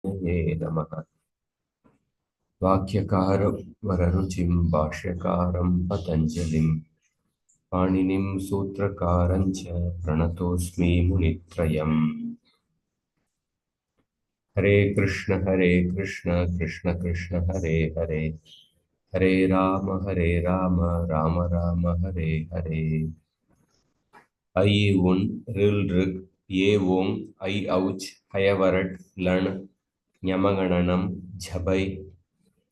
विद्यानामन्तस्वामिनारायणये नमः। वाक्यकारं वररुचिं भाष्यकारं पतञ्जलिं पाणिनिं सूत्रकारं च प्रणतोऽस्मि मुनित्रयम्। हरे कृष्ण कृष्ण कृष्ण हरे हरे, हरे राम राम राम हरे हरे। ऐ उन रिल ऋग ये ओंग ऐ औच हयवरट लण ञमगणनं झबै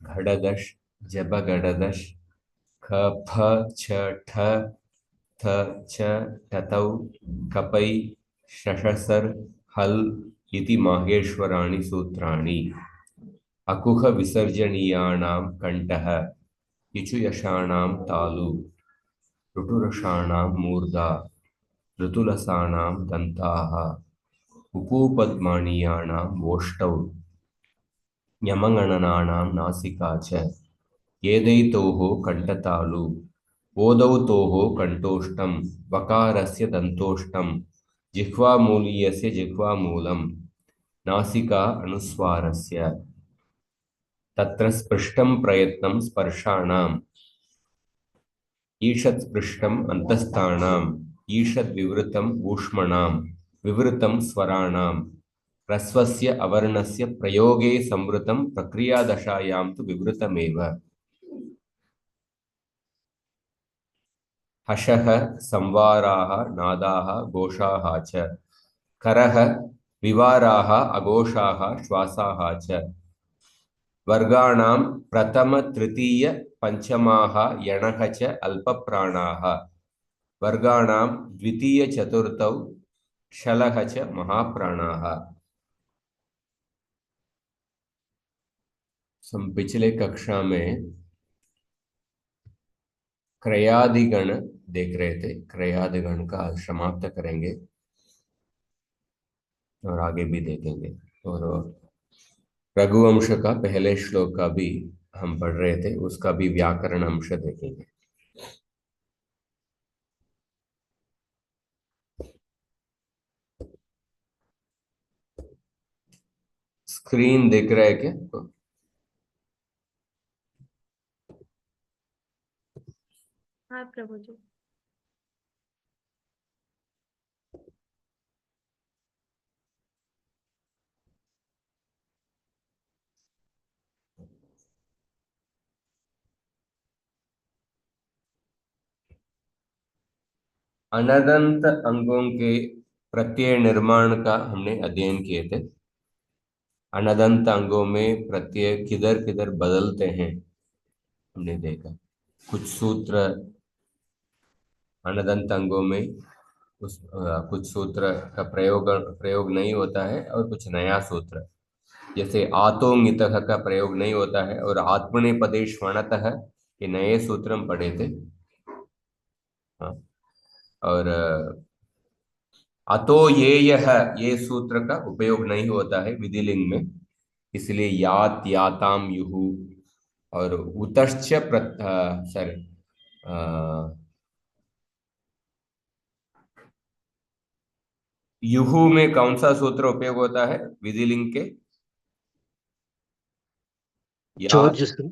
घडदश जबगडदश ख फ छ ठ थ च टतौ कपै शशसर हल इति माहेश्वराणि सूत्राणि। अकुह विसर्जनीयानां कंठः इचुयशाणां तालु ऋटुरषाणां मूर्धा ऋतुलसानां दन्ताः उपूपद्मानीयानां वोष्ठौ ञमगणनानां नासिका च एदैतोः कण्ठतालु ओदौ तोः कण्ठोष्टं वकारस्य दन्तोष्टं जिह्वामूलीयस्य जिह्वामूलं नासिका अनुस्वारस्य। तत्र स्पृष्टं प्रयत्नं स्पर्शाणाम् ईषत्स्पृष्टम् अन्तःस्थानाम् ईषद्विवृतम् ऊष्मणां विवृतं स्वराणां ह्रस्वस्य अवर्णस्य प्रयोगे संवृतं प्रक्रियादशायां तु विवृतमेव। हषः संवाराः नादाः घोषाः च करः विवाराः अघोषाः श्वासाः च वर्गाणां प्रथम तृतीय पंचमाः यणः च अल्पप्राणाः वर्गाणां द्वितीय चतुर्थौ शलः च महाप्राणाः। हम पिछले कक्षा में क्रयादिगण देख रहे थे। क्रयादिगण का आज समाप्त करेंगे और आगे भी देखेंगे। और रघुवंश का पहले श्लोक का भी हम पढ़ रहे थे, उसका भी व्याकरण अंश देखेंगे। स्क्रीन दिख रहा है क्या? हाँ प्रभु जी। अनदंत अंगों के प्रत्यय निर्माण का हमने अध्ययन किए थे। अनदंत अंगों में प्रत्यय किधर किधर बदलते हैं हमने देखा। कुछ सूत्र अनदंत अंगों में कुछ सूत्र का प्रयोग नहीं होता है और कुछ नया सूत्र, जैसे आतोंगितः का प्रयोग नहीं होता है और आत्मनेपदे श्वणतः, ये नए सूत्र हम पढ़े थे। हाँ। और अतो ये यह, ये सूत्र का उपयोग नहीं होता है विधिलिंग में, इसलिए यात याताम युहु और उतश्च सॉरी युहु में कौन सा सूत्र उपयोग होता है विधिलिंग के? यात। जोर्जुसु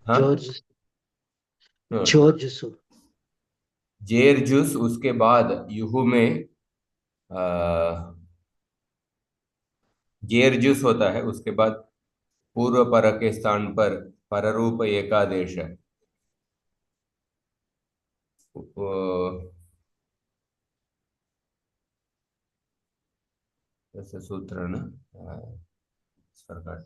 हाँ। जोर्जुसु हाँ। जोर्जुसु जेरजुस, उसके बाद युहु में आ, जेरजुस होता है, उसके बाद पूर्व पर के स्थान पर पररूप एकादेश ऐसे सूत्र है ना। सरकार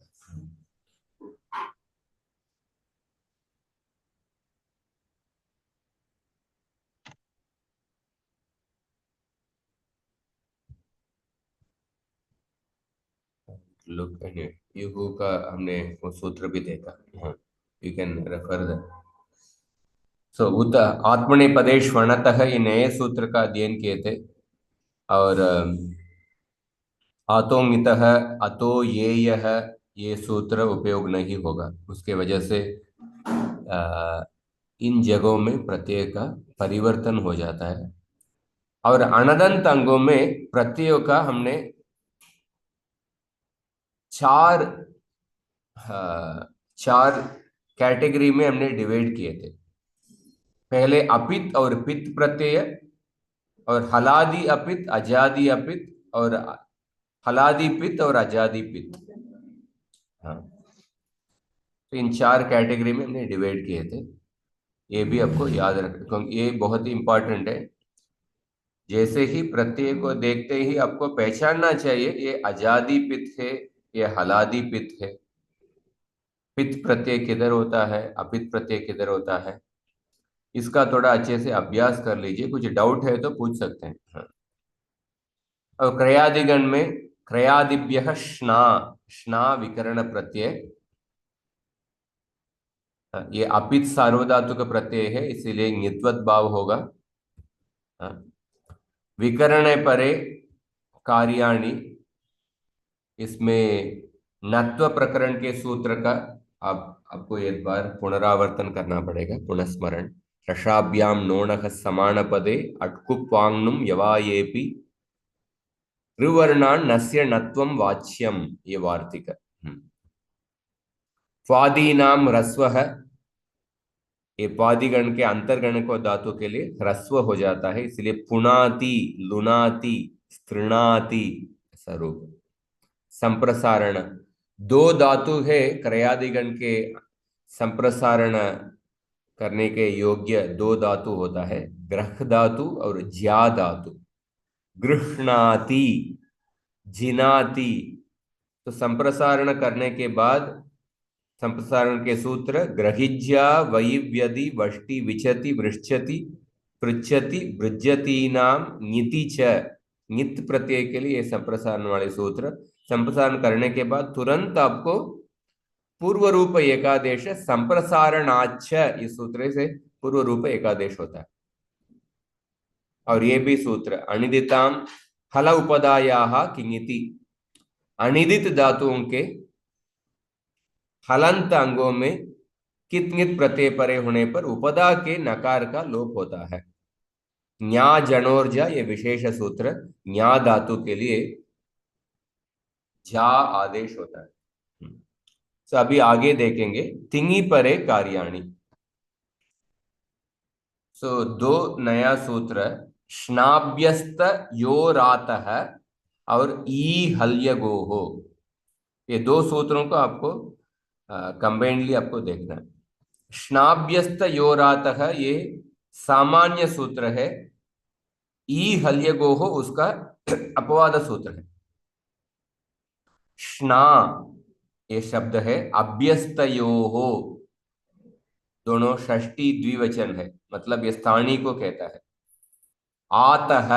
लुक युगु का हमने वो सूत्र भी देखा। हाँ, यू कैन रेफर द। सो उत आत्मनेपदे श्वणतः, ये नए सूत्र का अध्ययन किए थे। और आतोमितः अतो ये यह, ये सूत्र उपयोग नहीं होगा, उसके वजह से इन जगहों में प्रत्यय का परिवर्तन हो जाता है। और अनदंत अंगों में प्रत्ययों का हमने चार चार कैटेगरी में हमने डिवाइड किए थे। पहले अपित और पित प्रत्यय, और हलादि अपित, अजादि अपित, और हलादि पित और अजादि पित। हाँ, तो इन चार कैटेगरी में हमने डिवाइड किए थे। ये भी आपको याद रखना, क्योंकि ये बहुत ही इंपॉर्टेंट है। जैसे ही प्रत्यय को देखते ही आपको पहचानना चाहिए ये अजादि पित्त है, ये हलादि पित्त है। पित्त प्रत्यय किधर होता है, अपित प्रत्यय किधर होता है, इसका थोड़ा अच्छे से अभ्यास कर लीजिए। कुछ डाउट है तो पूछ सकते हैं। हाँ। और क्रयादिगण में क्रयादिभ्य श्ना, श्ना विकरण प्रत्यय। हाँ, ये अपित सार्वधातुक प्रत्यय है, इसीलिए ङित्वत भाव होगा। हाँ। विकरण परे कार्याणि, इसमें नत्व प्रकरण के सूत्र का आप आपको एक बार पुनरावर्तन करना पड़ेगा, पुनस्मरण। रसाभ्याम नोणः समान पदे अट्कुप्वांगनुम यवायेपि त्रिवर्णान् नस्य नत्वं वाच्यम, ये वार्तिक। स्वादीनाम ह्रस्वः, ये पादिगण के अंतर्गण को धातु के लिए ह्रस्व हो जाता है, इसलिए पुनाति, लुनाति, स्तृणाति ऐसा रूप। संप्रसारण, दो धातु है क्रयादिगण के संप्रसारण करने के योग्य, दो धातु होता है, ग्रह धातु और ज्या धातु। गृह्णाति, जिनाति, तो संप्रसारण करने के बाद संप्रसारण के सूत्र ग्रहिज्या वैव्यदि वष्टि विचति वृक्षति पृच्छति बृज्यतीनाम ङिति च, ङित प्रत्यय के लिए संप्रसारण वाले सूत्र। संप्रसारण करने के बाद तुरंत आपको पूर्व रूप एकादेश संप्रसारणाच्छ, इस सूत्र से पूर्व रूप एकादेश होता है। और ये भी सूत्र अनिदिताम हल उपदायाः किङिति, अनिदित धातुओं के हलंत अंगों में कित नित प्रत्यय परे होने पर उपदा के नकार का लोप होता है। न्या जनोर्जा, ये विशेष सूत्र, न्या धातु के लिए जा आदेश होता है। तो अभी आगे देखेंगे तिंगी परे कार्याणि। सो दो नया सूत्र, स्नाभ्यस्त योरातः और ई हल्यगोहो, ये दो सूत्रों को आपको कंबाइंडली आपको देखना है। स्नाभ्यस्त योरातः ये सामान्य सूत्र है, ई हल्यगोहो उसका अपवाद सूत्र है। स्ना ये शब्द है, अभ्यस्तयोहो दोनों षष्ठी द्विवचन है, मतलब ये स्थानी को कहता है। आतः,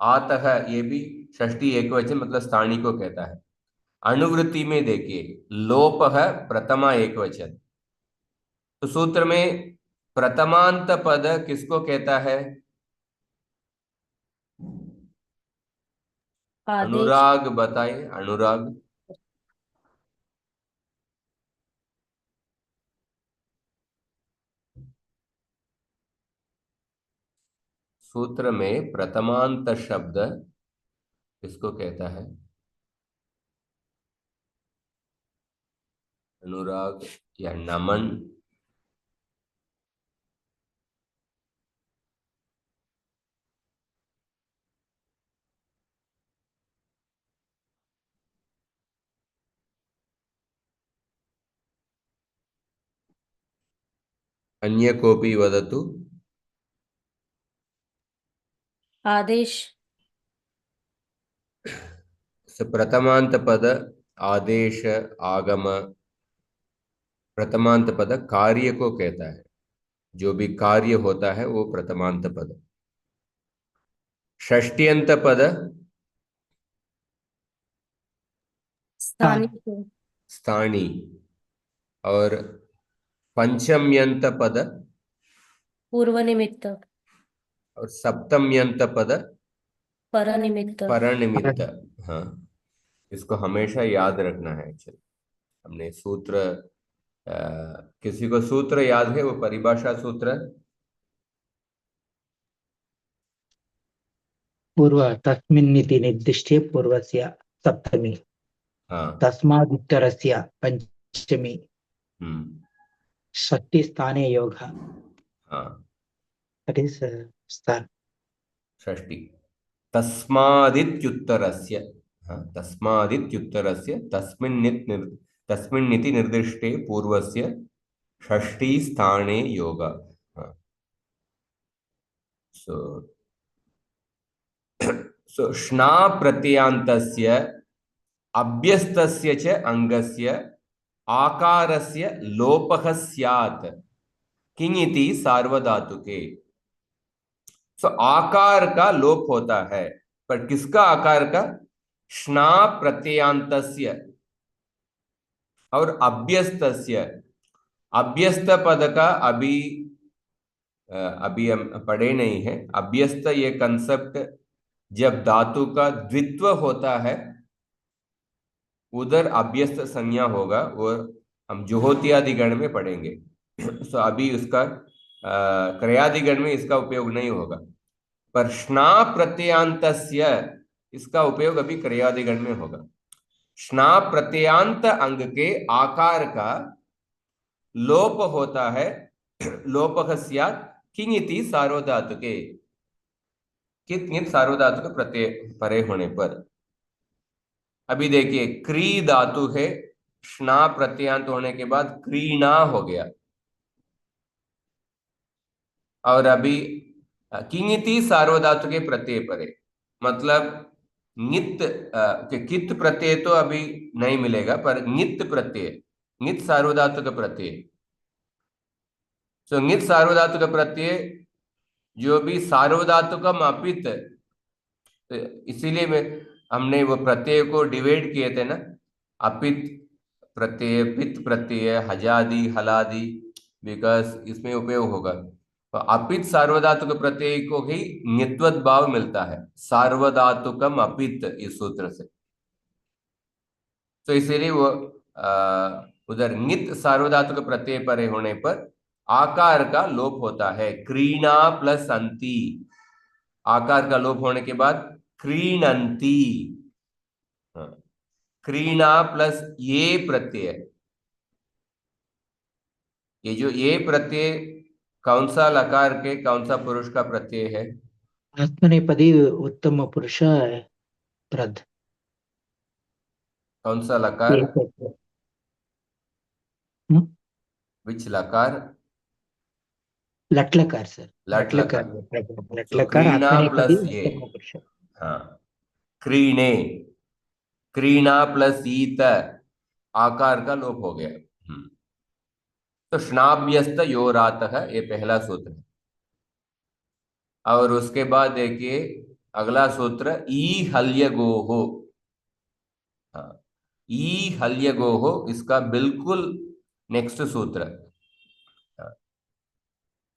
आतः ये भी षष्ठी एकवचन, मतलब स्थानी को कहता है। अनुवृत्ति में देखिए लोपः प्रथमा एकवचन, तो सूत्र में प्रथमांत पद किसको कहता है? आदेश। अनुराग बताइए, अनुराग। सूत्र में प्रथमांत शब्द किसको कहता है? अनुराग या नमन? अन्य कोपी वदतु। आदेश। प्रथमांत पद आदेश, आगम। प्रथमांत पद कार्य को कहता है, जो भी कार्य होता है वो प्रथमांत पद। षष्ट्यंत पद स्थानीय को। स्थानी, और पंचम्यंत पद पूर्व निमित्त। और सप्तम्यंत पद पर निमित्त। परनिमित्त। हाँ, इसको हमेशा याद रखना है। चल, हमने सूत्र किसी को सूत्र याद है, वो परिभाषा सूत्र? पूर्व तस्मिन्निति निर्दिष्टे पूर्वस्य सप्तमी, हाँ। तस्मादुत्तरस्य पंचमी, हम्म। षष्ठी स्थाने योगः। हाँ, That is स्थान। षष्ठी। तस्मादित्युत्तरस्य, हाँ, तस्मादित्युत्तरस्य तस्मिन्निति निर्दिष्टे पूर्वस्य षष्ठी स्थाने योग। हाँ, सो सो श्ना प्रत्ययान्तस्य अभ्यस्तस्य च अंगस्य आकारस्य लोपः स्यात् किङिति सार्वधातुके। सो आकार का लोप होता है, पर किसका आकार का? श्ना प्रत्ययांतस्य और अभ्यस्तस्य। अभ्यस्त पद का अभी हम पढ़े नहीं है। अभ्यस्त ये कंसेप्ट जब धातु का द्वित्व होता है उधर अभ्यस्त संज्ञा होगा, और हम जुहोतियादि गण में पढ़ेंगे। सो अभी उसका क्रयादिगण में इसका उपयोग नहीं होगा, पर श्ना प्रत्ययांतस्य इसका उपयोग अभी क्रयादिगण में होगा। श्ना प्रत्ययांत अंग के आकार का लोप होता है, लोपः स्यात् किङिति सार्वधातुके, कित सार्वधातुक प्रत्यय परे होने पर। अभी देखिए, क्री धातु है, श्ना प्रत्ययांत होने के बाद क्रीणा हो गया, और अभी किङिति सार्वधातु के प्रत्यय परे, मतलब नित कित प्रत्यय तो अभी नहीं मिलेगा, पर नित प्रत्यय, नित सार्वधातुक प्रत्यय। सो नित सार्वधातुक प्रत्यय जो भी सार्वधातुकम अपित, तो इसीलिए हमने वो प्रत्यय को डिवाइड किए थे ना, अपित प्रत्यय, पित प्रत्यय, हजादि, हलादि, बिकॉज इसमें उपयोग होगा। तो अपित सार्वधातुक प्रत्यय को ही नित्वत भाव मिलता है, सार्वधातुकम अपित, इस सूत्र से। तो इसीलिए वो उधर नित सार्वधातुक प्रत्यय परे होने पर आकार का लोप होता है। क्रीणा प्लस अंति, आकार का लोप होने के बाद क्रीणंती। हाँ, क्रीणा प्लस ये प्रत्यय, ये जो ये प्रत्यय कौन सा लकार के कौन सा पुरुष का प्रत्यय है? आत्मनेपदी उत्तम पुरुष प्रद। कौन सा लकार? हम्म? विच लकार? लट्लकार सर, लट लकार। सो लट्लकार क्रीणा आत्मनेपदी प्लस ये, उत्तम पुरुष। हाँ, क्रीणे, क्रीणा प्लस ईत, आकार का लोप हो गया। तो श्नाभ्यस्त योरातः, ये पहला सूत्र है। और उसके बाद देखिए अगला सूत्र, ई हल्य गोहो। हाँ, ई हल्य गोहो, इसका बिल्कुल नेक्स्ट सूत्र।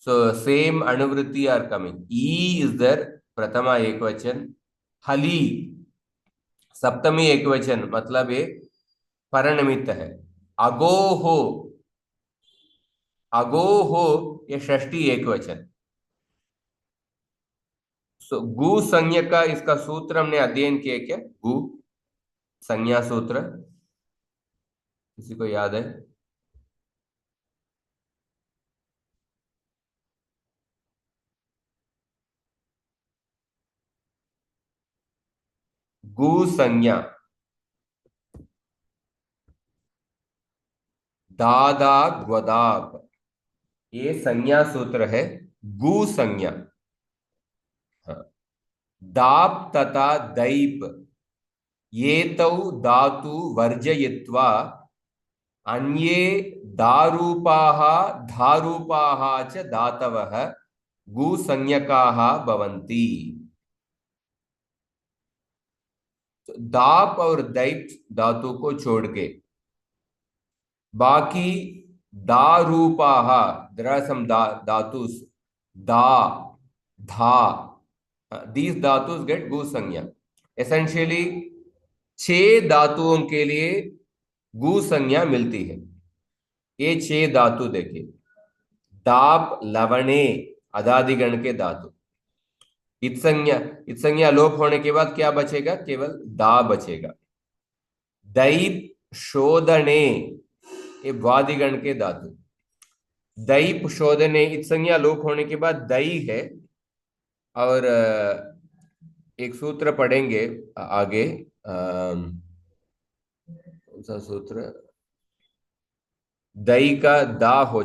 सो सेम अनुवृत्ति आर कमिंग। ई इज देयर, प्रथमा एकवचन, हली सप्तमी एकवचन, मतलब ये परनिमित्त है। अगोहो, अगोहो ये षष्ठी एकवचन। सो गु संज्ञा का इसका सूत्र हमने अध्ययन किया क्या? गु संज्ञा सूत्र किसी को याद है? गु संज्ञा, दादा ग्वदाब, ये संज्ञा सूत्र है। गु संज्ञा। हाँ, दाप तथा दैप ये तौ धातु वर्जयित्वा अन्ये दारूपाः धारूपाः च धातवः गुसंज्ञकाः भवन्ति। तो दाप और दैप धातु को छोड़ के बाकी दारूपाः, there are some धातुस, दा, धा, these धातुस get गु संज्ञा। एसेंशियली 6 धातुओं के लिए गु संज्ञा मिलती है। ये 6 धातु देखिए, दाप, लवणे, अदादिगण के धातु, इत्संज्ञा लोप होने के बाद क्या बचेगा? केवल दा बचेगा। दैप शोधने, ये वादिगण के धातु। दैप शोधने, इत्संज्ञा लोप होने के बाद दई है, और एक सूत्र पढ़ेंगे आगे। कौन सा सूत्र? दई का दा हो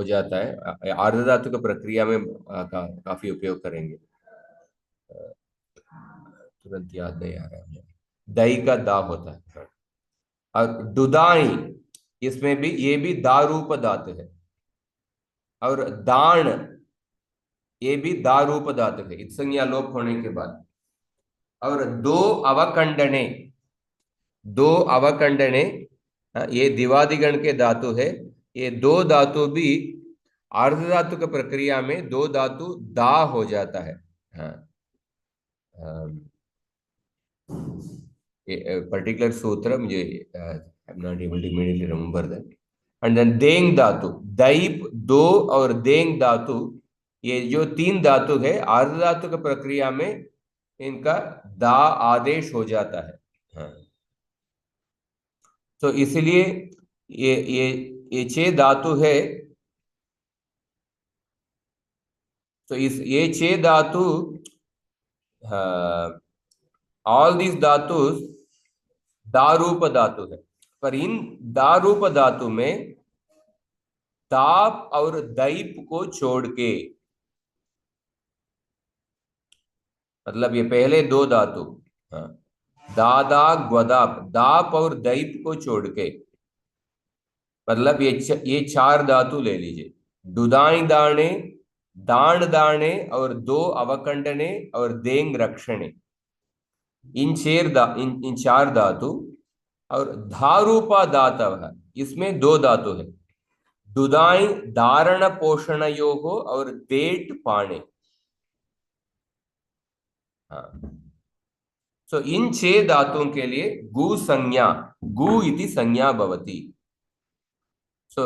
जाता है। आर्ध धातु की प्रक्रिया में काफी उपयोग करेंगे। तुरंत याद नहीं आ रहा है। दई का दा होता है। और दुदाई, इसमें भी ये भी दा रूप धातु है। और दान, ये भी दा रूप धातु है इत्संज्ञा लोप होने के बाद। और दो अवकंडने, दो अवकंडने, ये दिवादिगण के धातु है। ये दो धातु भी आर्ध धातु की प्रक्रिया में दो धातु दा हो जाता है। हाँ, पर्टिकुलर सूत्र मुझे I am not able to immediately remember that. And then देंग धातु, दैप दो और देंग धातु, ये जो तीन धातु है आर्ध धातु की प्रक्रिया में इनका दा आदेश हो जाता है। हाँ, तो इसलिए ये छह धातु है। तो इस ये छह धातु, ऑल दीज धातु दारूप धातु है। पर इन दारूप धातु में दाप और दैप को छोड़ के, मतलब ये पहले दो धातु, हाँ, दादा ग्वदाप, दाप और दैप को छोड़ के, मतलब ये चार धातु ले लीजिए। दुदाई दाणे, दान दाणे, और दो अवकंडने, और देंग रक्षणे, इन चार धातु। और धारूपा दातव, इसमें दो धातु है। दुदाई धारण पोषण योग और देट पाणे। हाँ, सो इन छह धातुओं के लिए गु संज्ञा, गु इति संज्ञा भवति। सो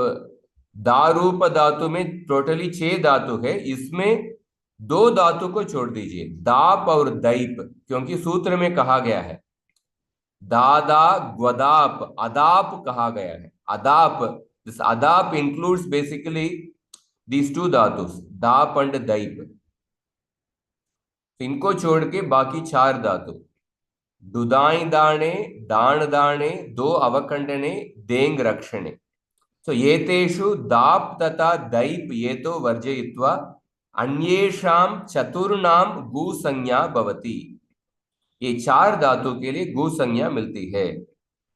दारूप धातु में टोटली छह धातु है, इसमें दो धातु को छोड़ दीजिए, दाप और दैप, क्योंकि सूत्र में कहा गया है दादा ग्वदाप, अदाप कहा गया है। अदाप, दिस अदाप इंक्लूड्स बेसिकली these two धातुस, दाप एंड दैप। इनको छोड़ के बाकी चार धातु, दुदाई दाणे, दान दाणे, दो अवकंडने, देंग रक्षणे। सो एतेषु दाप तथा दैप ये तो वर्जयित्वा अन्येषां चतुर्णां गु संज्ञा भवति। ये चार धातु के लिए गु संज्ञा मिलती है।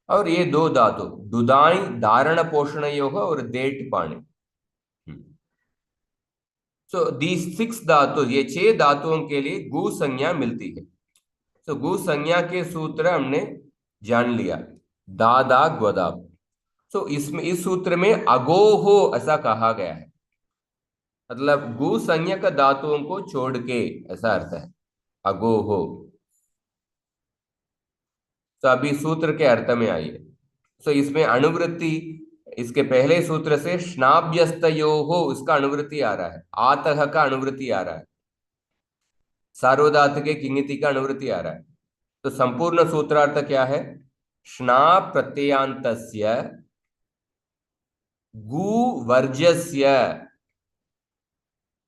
और ये दो धातु दुदाई धारण पोषण योग और देट पाणी। सो दीज सिक्स धातु, ये छह धातुओं के लिए गु संज्ञा मिलती है। तो गु संज्ञा के सूत्र हमने जान लिया, दादा ग्वदाप। तो इसमें इस सूत्र में अगोहो ऐसा कहा गया है, मतलब गु संज्ञक धातुओं को छोड़ के, ऐसा अर्थ है अगोहो। तो अभी सूत्र के अर्थ में आइए। तो इसमें अनुवृत्ति, इसके पहले सूत्र से स्नाभ्यस्तयोहो उसका अनुवृत्ति आ रहा है, आतः का अनुवृत्ति आ रहा है, सार्वधातुके किंगिति का अनुवृत्ति आ रहा है। तो संपूर्ण सूत्रार्थ क्या है? स्ना प्रत्ययान्तस्य गु वर्जस्य,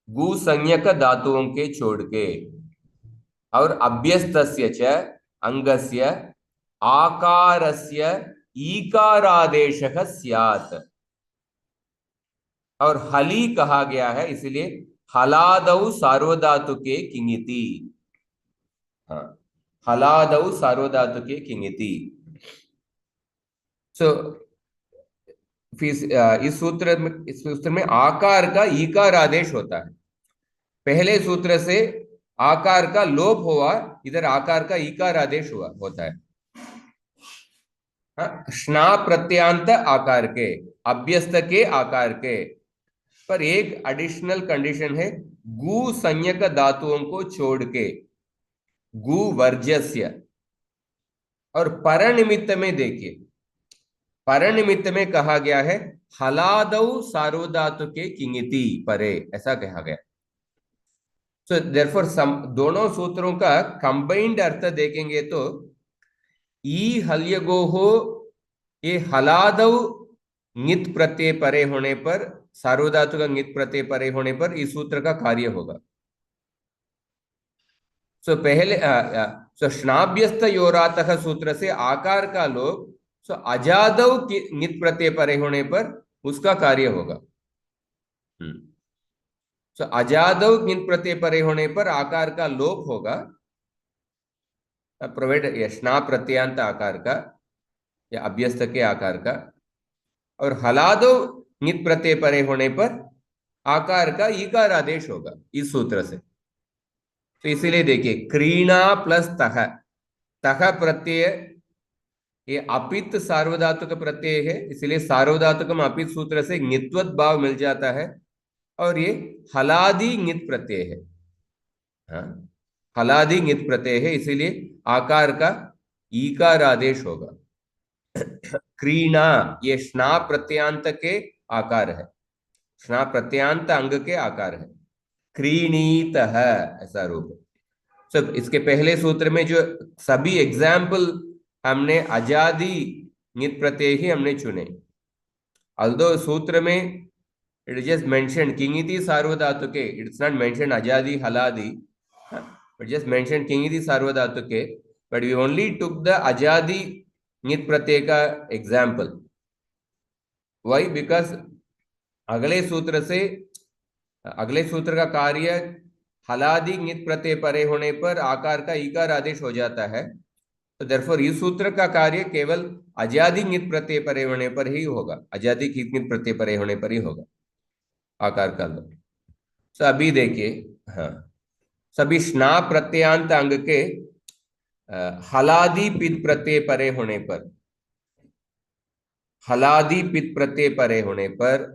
गु संज्ञक धातुओं के छोड़ के, और अभ्यस्तस्य च अंगस्य आकारस्य ईकारादेशः स्यात्। और हली कहा गया है, इसलिए हलादौ सार्वधातुके किंगिति। हाँ, हलादौ सार्वधातुके किंगिति। सो इस सूत्र में आकार का ईकार आदेश होता है। पहले सूत्र से आकार का लोप हुआ, इधर आकार का ईकार आदेश हुआ होता है। स्ना प्रत्यांत आकार के, अभ्यस्त के आकार के। पर एक एडिशनल कंडीशन है, गु संज्ञक धातुओं को छोड़ के, गु वर्जस्य। और परनिमित्त में देखिए, परनिमित्त में कहा गया है हलादौ सार्वधातुके किंगिति परे, ऐसा कहा गया। सो देयरफॉर सम दोनों सूत्रों का कंबाइंड अर्थ देखेंगे तो ई हल्यगोहो ये हलादव नित प्रत्यय परे होने पर सार्वधातु का नित प्रत्यय परे होने पर इस सूत्र का कार्य होगा। सो पहले सो श्नाभ्यस्त योरातः सूत्र से आकार का लोप सो अजादव की नित प्रत्यय परे होने पर उसका कार्य होगा। सो अजादव नित प्रत्यय परे होने पर आकार का लोप होगा, प्रोवाइड यश्ना प्रत्यांत आकार का या अभ्यस्त के आकार का, और हलादो नित प्रत्यय परे होने पर आकार का ईकार आदेश होगा इस सूत्र से। तो इसीलिए देखिए क्रीणा प्लस तह, तह प्रत्यय ये अपित सार्वधातुक प्रत्यय है, इसलिए सार्वधातुकम अपित सूत्र से नित्वत भाव मिल जाता है, और ये हलादि नित प्रत्यय है। हाँ, हलादि नित प्रत्यय है, इसीलिए आकार का ईकार आदेश होगा। क्रीणा ये स्ना प्रत्यांत के आकार है, स्ना प्रत्यांत अंग के आकार है। क्रीणीत है ऐसा रूप। सब इसके पहले सूत्र में जो सभी एग्जाम्पल हमने अजादि नित प्रत्यय ही हमने चुने। अल्दो सूत्र में इट इज जस्ट मेंशन किंगिति सार्वधातुके, इट्स नॉट मेंशन अजादि हलादि, but just mentioned किंगिति सार्वधातुके, but we only took the अजादि नित प्रत्यय का एग्जाम्पल। Why? Because अगले सूत्र से अगले सूत्र का कार्य हलादि नित प्रत्यय परे होने पर आकार का ईकार आदेश हो जाता है, तो देयरफॉर इस सूत्र का कार्य केवल अजादि नित प्रत्यय परे होने पर ही होगा, अजादि नित प्रत्यय परे होने पर ही होगा आकार का लोप। तो अभी देखिए, हाँ, सभी स्ना प्रत्यांत अंग के हलादि पित प्रत्यय परे होने पर, हलादि पित प्रत्यय परे होने पर,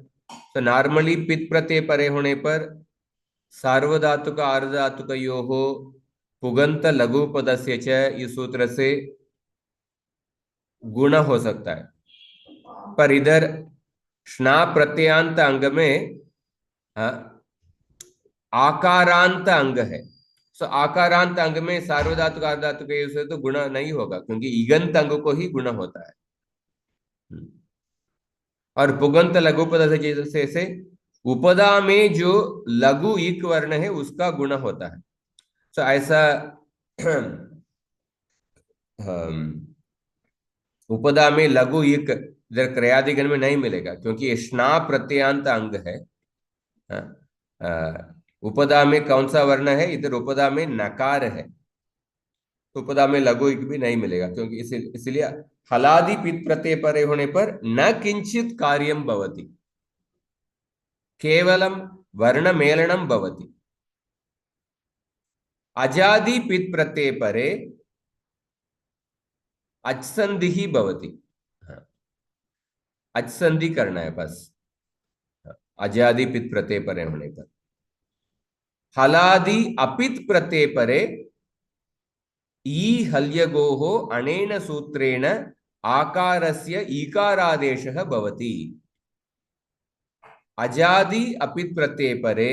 तो नॉर्मली पित प्रत्यय परे होने पर सार्वधातुक आर्धधातुकयोः पुगंत लघु पदस्य च इस सूत्र से गुण हो सकता है, पर इधर स्ना प्रत्यांत अंग में आकारांत अंग है। सो आकारांत अंग में सार्वधातुक आर्धधातुक से तो गुण नहीं होगा, क्योंकि इगंत अंग को ही गुण होता है। और पुगंत लघु पद से उपदा में जो लघु इक वर्ण है उसका गुण होता है। सो ऐसा उपदा में लघु इक इधर क्रियादिगण में नहीं मिलेगा, क्योंकि ये स्ना प्रत्यांत अंग है। उपदा में कौन सा वर्ण है? इधर उपदा में नकार है, उपदा में लघु इक भी नहीं मिलेगा, क्योंकि इसलिए हलादि पित प्रत्यय परे होने पर न किंचित कार्यम भवति, केवलम वर्ण मेलनम भवति। अजादि पित प्रत्यय परे अचसंधि ही भवति, अचसंधि करना है बस अजादि पित प्रत्यय परे होने पर। हलादि अपित प्रत्यय परे ई हल्यगोः अनेन सूत्रेण आकारस्य ईकारादेशः भवति। अजादि अपित प्रत्यय परे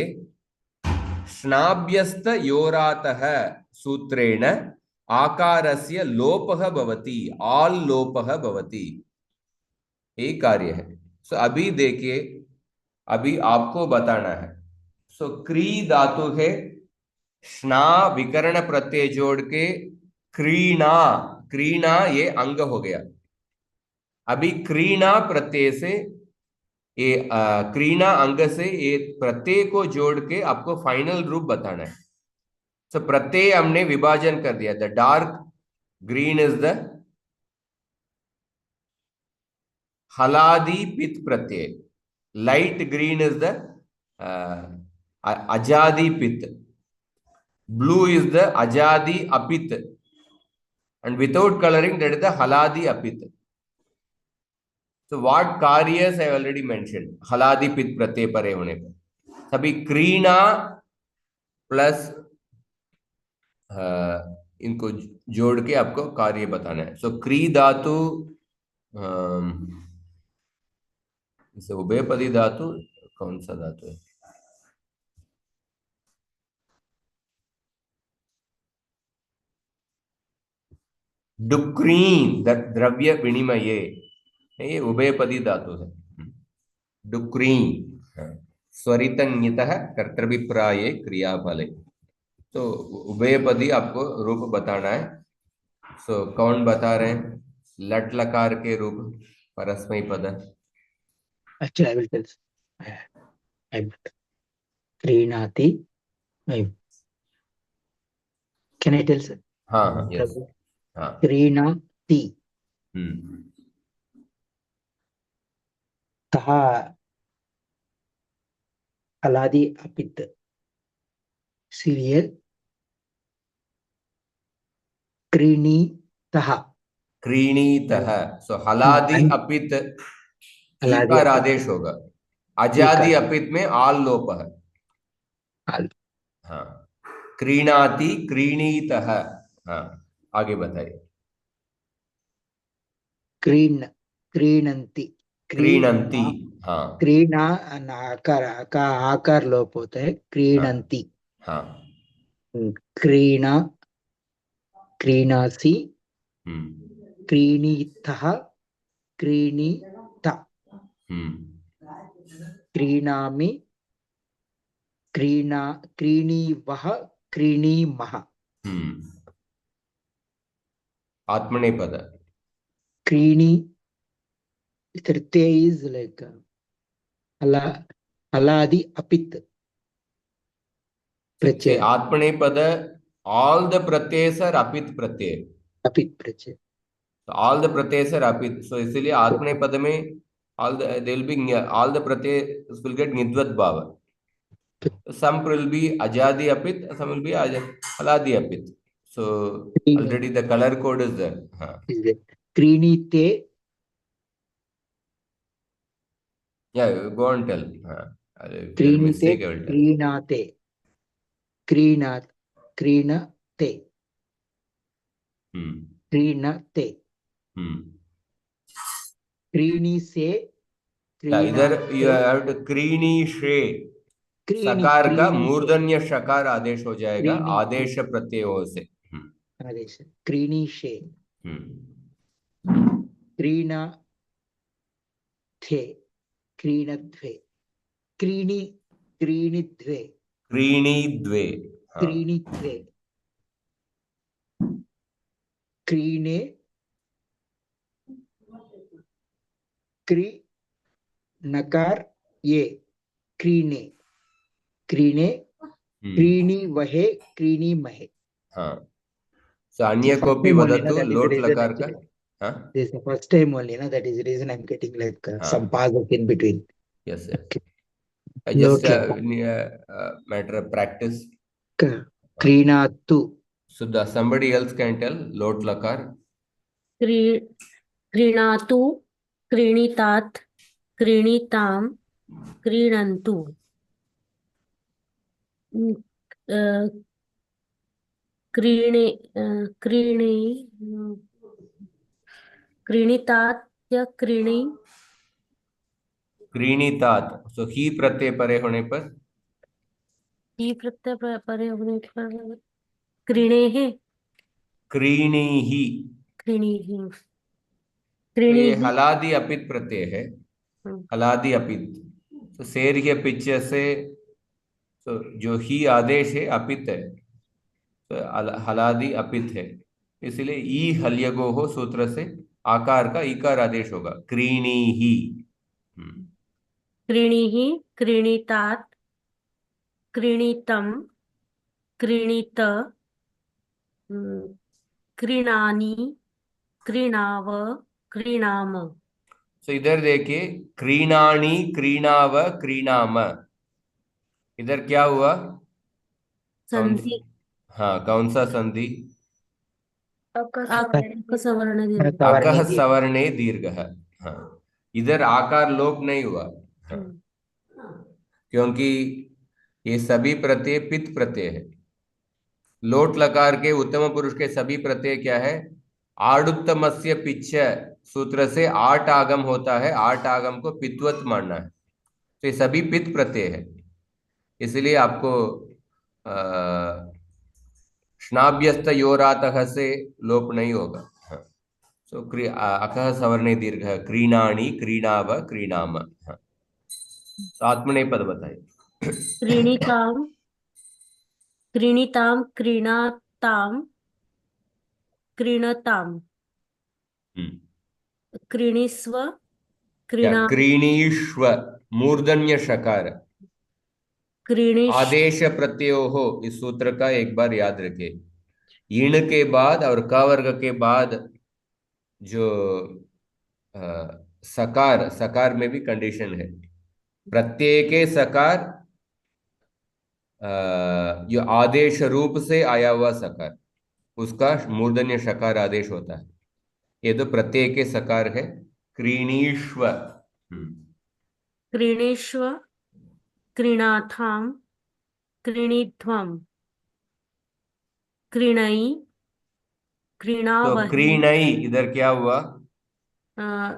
स्नाभ्यस्त योरातः सूत्रेण आकारस्य लोपः भवति, आल लोपः भवति, ये कार्य है। सो अभी देखिए, अभी आपको बताना है। सो क्री धातु है, स्ना विकर्ण प्रत्यय जोड़ के क्रीणा, क्रीणा ये अंग हो गया। अभी क्रीणा प्रत्यय से ये क्रीणा अंग से ये प्रत्यय को जोड़ के आपको फाइनल रूप बताना है। सो प्रत्यय हमने विभाजन कर दिया। The dark green is the हलादि पित प्रत्यय, लाइट ग्रीन इज द अजादि पित, blue is the ajadi apit, and without coloring that is the haladi apit. So what karyas I already mentioned, haladi pit pratyay pare hone par सभी क्रीणा plus इनको जोड़ के आपको कार्य बताना है। सो क्री धातु इसे उभयपदी धातु कौन सा धातु है? डुक्रीन द्रव्य विनिमये, ये उभयपदी धातु है। डुक्रीन, स्वरितन्यतः कर्तृभिप्राये क्रियाफले। तो उभयपदी आपको रूप बताना है। सो कौन बता रहे हैं? लट लकार के रूप परस्मै पद। Actually, I will tell. I will. क्रीणाति. Can I tell, sir? हाँ हाँ, यस, हाँ। क्रीणाति. तः हलादि अपित्. सीरियल. क्रीणीतः. क्रीणीतः, सो हलादि अपित हलादि ईकार अपित्. आदेश होगा। अजादि ईकार. अपित में आल लोप है। आल. हाँ, क्रीणाति क्रीणीतः। हाँ, आगे बताइए। क्रीणन्ति. क्रीणन्ति, हाँ क्रीणा आकार का आकार लोप होता है। क्रीणन्ति. हाँ। क्रीणा. क्रीणासि. हम्म क्रीणीतः. क्रीणीत. क्रीणामि. क्रीणीवः. क्रीणीमः. आत्मनेपद। क्रीणी. तृतीय is like हलादि अपित् प्रत्यय. आत्मनेपद, all the pratyas are apit pratyay। अपित् प्रत्यय. So all the pratyas are apit, so इसलिए आत्मनेपद में all the there will be all the pratyas will get nidvat bhava। Some will be ajadi apit, some will be haladi apit। So already the color code is there। हाँ, क्रीणीते. yeah, go on tell। हाँ, क्रीणीते. mistake I will tell। क्रीणाते. क्रीणते. क्रीणते. क्रीणीसे. इधर you have to क्रीणीशे, सकार का मूर्धन्य शकार आदेश हो जाएगा आदेश प्रत्ययों से। आदेश। क्रीणीशे. क्रीणा थे. क्रीणद्वे. क्रीणी. क्रीणिद्वे. क्रीणीद्वे, हाँ। क्रीणिद्वे. क्रीणे. क्री नकार ये. क्रीणे. क्रीणे. क्रीणी वहे. क्रीणी महे। हाँ, so अन्य को भी वदतु लोट लकार का। हाँ, this is the first time only, no? That is the reason I'm getting like some pause in between. yes, yes। Okay. I just Lot matter of practice। क्रीणातु. So somebody else can tell lot lakar। क्रीणातु, क्रीणीतात्, क्रीणीतां, क्रीणन्तु। क्रीणे क्रीणे क्रीणीतात् या क्रीणी। क्रीणीतात, so ही प्रत्यय परे होने पर, ही प्रत्यय परे होने पर क्रीणेः। क्रीणीहि। क्रीणीः। तो ये क्रीणीः। हलादि अपित प्रत्यय है। हलादि अपित, तो शेर के पिक्चर से, तो जो ही आदेश है अपित है, तो हलादि अपित है, इसलिए ई हल्यगो हो सूत्र से आकार का ईकार आदेश होगा। क्रीणीहि। क्रीणीः, क्रीणीतात्, क्रीणीतं, क्रीणीत, क्रीणानि, क्रीणाव, क्रीणाम। तो इधर देखिए, क्रीणानि, क्रीणाव, क्रीणाम, इधर क्या हुआ? संधि। हाँ, कौन सा संधि? अकः सवर्णे दीर्घ। अकः सवर्णे दीर्घः। हाँ, इधर आकार लोप नहीं हुआ। हाँ, क्योंकि ये सभी प्रत्यय पित प्रत्यय है। लोट लकार के उत्तम पुरुष के सभी प्रत्यय क्या है? आडुत्तमस्य पिच्छ सूत्र से आठ आगम होता है, आठ आगम को पित्वत मानना है, तो ये सभी पित प्रत्यय है, इसलिए आपको स्नाभ्यस्त योरातः से लोप नहीं होगा। हाँ। सो अकः सवर्णे दीर्घ क्रीणानि क्रीणाव क्रीणाम। हाँ, तो आत्मनेपद बताइए। क्रीणीताम क्रीणीताम क्रीणाताम क्रीणताम हम्म, क्रीणीस्व या क्रीणा क्रीणीष्व, मूर्धन्य शकार, क्रीणीश आदेश प्रत्ययो हो, इस सूत्र का एक बार याद रखिए। इण के बाद और क वर्ग के बाद जो अ, सकार, सकार में भी कंडीशन है। प्रत्यय के सकार, जो आदेश रूप से आया हुआ सकार, उसका मूर्धन्य शकार आदेश होता है। ये तो प्रत्यय के सकार है। क्रीणीष्व। क्रीणीष्व क्रीणाथाम क्रीणीध्वम क्रीणई तो क्रीणावहि क्रीणई इधर क्या हुआ?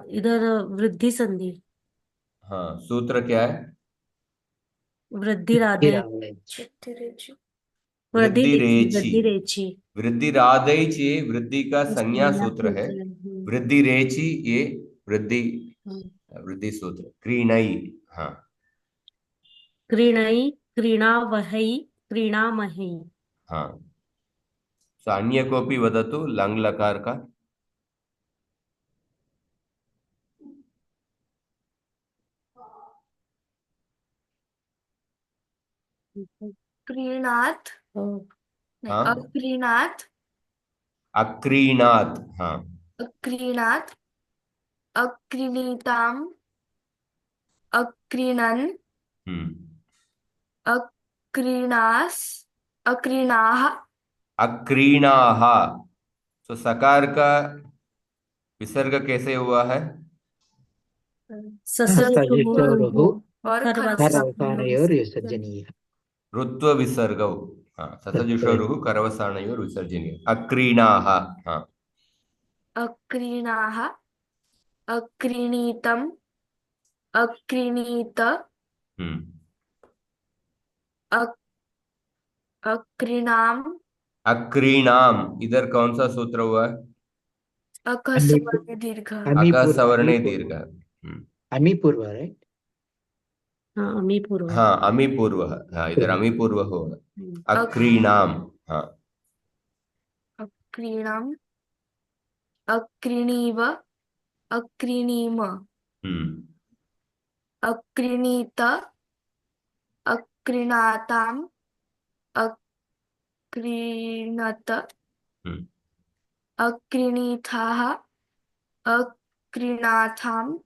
इधर वृद्धि संधि हाँ, सूत्र क्या है? वृद्धिरादेय वृद्धि रेचि। वृद्धि रेचि वृद्धि राधई ची वृद्धि का संज्ञा संज्ञा सूत्र है। सूत्र है। वृद्धि रेचि ये वृद्धि, हम्म। वृद्धि सूत्र क्रीणई। हाँ क्रीणई क्रीणावहै क्रीणामहै हाँ। सो अन्य कोऽपि वदतु लङ् लकार का। क्रीणात नहीं, हाँ, अक्रीणात अक्रीणात्। हाँ। अक्रीणात अक्रीणीताम अक्रीणन हम्म। अक्रीणास अक्रीणाः अक्रीणाः। तो सकार का विसर्ग कैसे हुआ है? ससजुषोरुः और खरवसानयोर्विसर्जनीयः। ऋत्व विसर्गौ। हाँ, ससजुषोरुः करवसानयोर् विसर्जनीय। अक्रीणाः। हाँ। अक्रीणाः अक्रीणीतम अक्रीणीत हम्म। अक अक्रीणाम अक्रीणाम इधर कौन सा सूत्र हुआ है? अमीपु अकस्वर्ण दीर्घ अकः अमीपूर्व सवर्णे अमीपूर्व दीर्घ। अमीपूर्व राइट। हाँ अमी पूर्व हाँ, अमी पूर्व। हाँ, इधर अमी पूर्व होगा। अक्रीणाम। हाँ। अक्रीणाम अक्रीणीव अक्रीणीम हम्म। अक्रीणीत अक्रीणाताम अक्रीणत हम्म। अक्रीणीथाः अक्रीणाथाम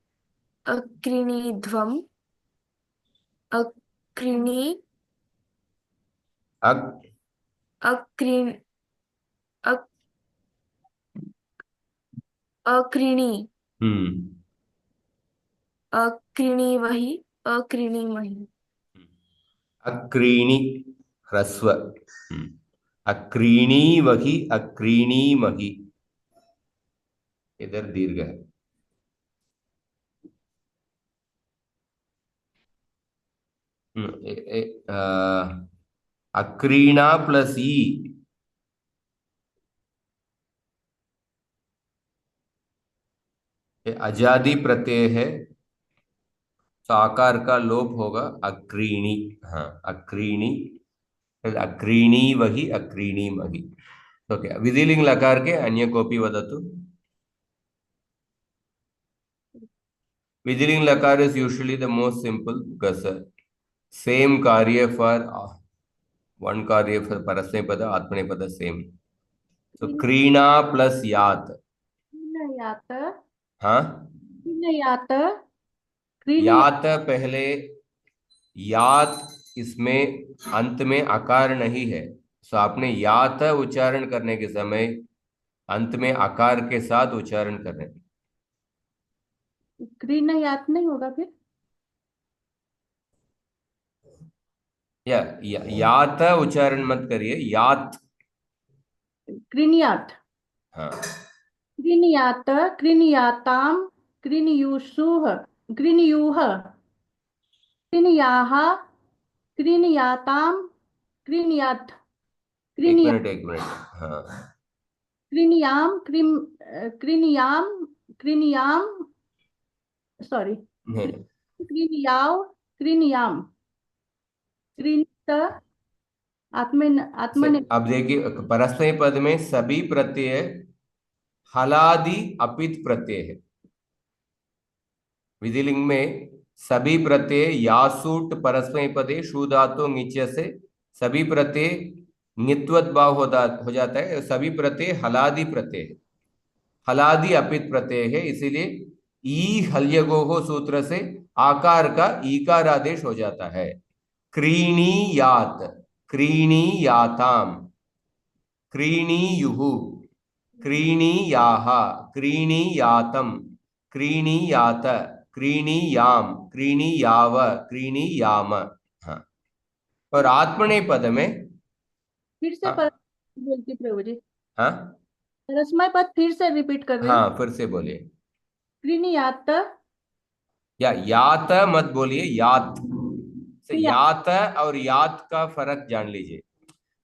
अक्रीणीध्वम अक्रीणी अक अक्रीण अक, अक्रीणी हम्म। अक्रीणीवहि अक्रीणीमहि अक्रीणी ह्रस्व। अक्रीणीवहि अक्रीणीमहि, इधर दीर्घ है। अक्रीणा प्लस ई, ये अजादि प्रत्यय है, तो आकार का लोप होगा। अक्रीणी। हाँ, अक्रीणी। अक्रीणी वही अक्रीणी मही। तो क्या विधिलिंग लकार के अन्य कोऽपि वदतु। विधिलिंग लकार is usually the most simple because same कार्य for one कार्य for परस्मैपद आत्मनेपद same. So क्रीणा प्लस यात। क्रीणयात हाँ, क्रीणयात क्रीणया यात पहले, यात इसमें अंत में आकार नहीं है, सो आपने यात उच्चारण करने के समय अंत में आकार के साथ उच्चारण करने। क्रीणयात नहीं होगा फिर यात उच्चारण मत करिए, यात। क्रीणयात हाँ। क्रीणयात क्रीणयाताम क्रीणयुषुः क्रीणयुः क्रीणयाः क्रीणयाताम क्रीणयात् एक क्रीणया मिनट, एक मिनट। हाँ, क्रिनियाम क्रिनियाम क्रिनियाम सॉरी नहीं, क्रिनियाव क्रिनियाम क्रिनित आत्मने अब देखिए परस्मै पद में सभी प्रत्यय हलादि अपित प्रत्यय है। विधिलिंग में सभी प्रत्यय यासूट परस्मै पदे शू धातु ङिच्य से सभी प्रत्यय नित्वत भाव हो जाता है। सभी प्रत्यय हलादि प्रत्यय है, हलादि अपित प्रत्यय है, इसीलिए ई हल्यगोह सूत्र से आकार का ईकार आदेश हो जाता है। क्रीणीयात, क्रीणीयाताम, क्रीणीयुः, क्रीणीयाः, क्रीणीयातम, क्रीणीयात, क्रीणीयाम, क्रीणीयाव, क्रीणीयाम। हाँ, और आत्मनेपद में फिर से हाँ बोलती प्रभु जी, हाँ रसमय पद फिर से रिपीट कर रही हूँ। हाँ फिर से बोलिए। क्रिनियात या यात मत बोलिए, यात से यात और यात का फर्क जान लीजिए।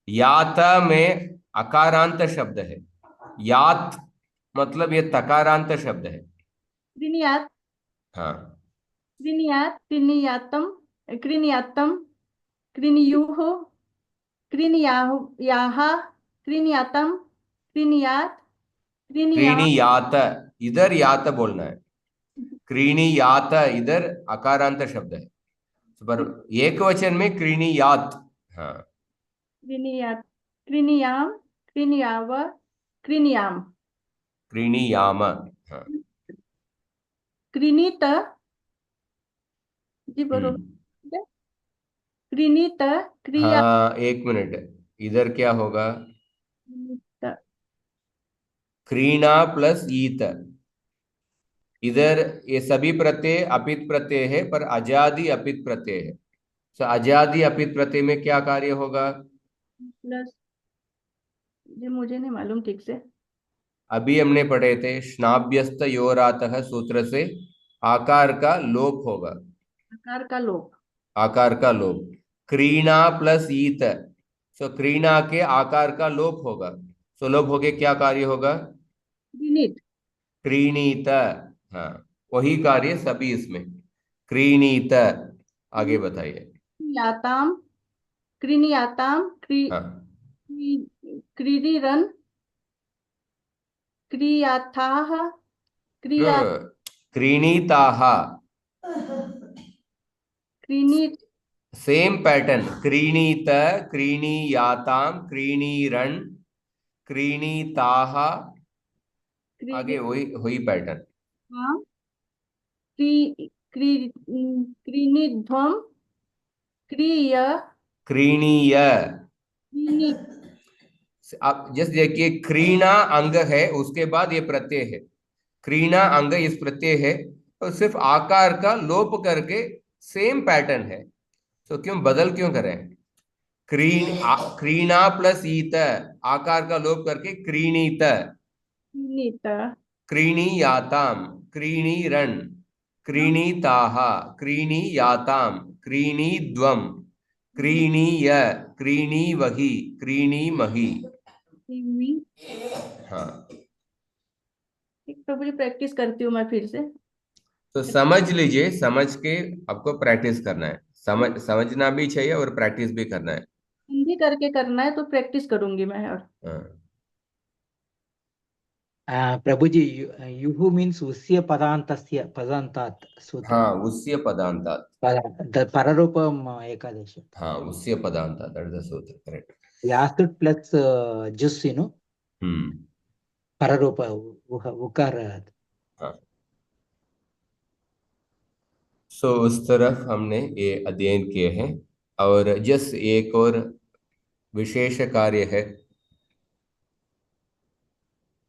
यात में अकारांत शब्द है, यात मतलब ये तकारांत शब्द है। क्रिनियात हाँ, क्रिनियात क्रिनियातम क्रिनियातम क्रिनियुः क्रिनियाहु याः क्रिनियातम क्रिनियात क्रिनिया क्रीणीयात, इधर यात बोलना है। क्रीणीयात इधर अकारांत शब्द है, पर एक वचन में क्रीणीयात। हाँ, क्रिनियात क्रिनियाम क्रिनियाव क्रिनियाम क्रीणीयाम। हाँ, क्रिनीत जी बरोबर हम्म, क्रिनीत क्रिया हाँ एक मिनट, इधर क्या होगा? क्रिनीत क्रीणा प्लस ईत, इधर ये सभी प्रत्यय अपित प्रत्यय है, पर अजादि अपित प्रत्यय है। तो अजादि अपित प्रत्यय में क्या कार्य होगा? प्लस जी मुझे नहीं मालूम ठीक से। अभी हमने पढ़े थे स्नाभ्यस्त योरातः सूत्र से आकार का लोप होगा, आकार का लोप आकार का लोप। क्रीणा प्लस ईत, सो क्रीणा के आकार का लोप होगा, सो लोप होके क्या कार्य होगा? क्रिनीत क्रीणीत। हाँ, वही कार्य सभी इसमें, क्रीणीत। आगे बताइए। क्रियाताम क्रिनियाताम हाँ, क्रीडीरन क्रियाथाः क्रिया क्रीणीताः, क्रिनीत सेम पैटर्न, क्रीणीत, क्रीणीयाताम, क्रीणीरन, क्रीणीताः, आगे वही वही पैटर्न। क्रीनिध्वम क्रिय क्रीणीय, क्रीनी आप जस्ट देखिए क्रीणा अंग है, उसके बाद ये प्रत्यय है। क्रीणा अंग इस प्रत्यय है, और सिर्फ आकार का लोप करके सेम पैटर्न है, तो क्यों बदल क्यों करें? क्रीणा प्लस ईत, आकार का लोप करके क्रीणीत, क्रीनीत क्रीणीयाताम, क्रीणीरन, क्रीणीताः, क्रीणीयाताम, क्रीणीद्वम, क्रीणीय, क्रीणीवहि, क्रीणीमहि। हाँ, एक प्रभु जी प्रैक्टिस करती हूँ मैं फिर से। तो समझ लीजिए, समझ के आपको प्रैक्टिस करना है। समझना भी चाहिए और प्रैक्टिस भी करना है। हिंदी करके करना है तो प्रैक्टिस करूंगी मैं। और हाँ, प्रभु जी युः मीन्स उस्य पदांतात् सूत्र हाँ उस्य पदांतात्, पररूपम एकादश हाँ उस्य पदांतात्, दैट इज द सूत्र, करेक्ट। यासुट प्लस जुस् हम्म, पररूप उकार। हाँ। सो उस तरफ हमने ये अध्ययन किए हैं। और जस्ट एक और विशेष कार्य है,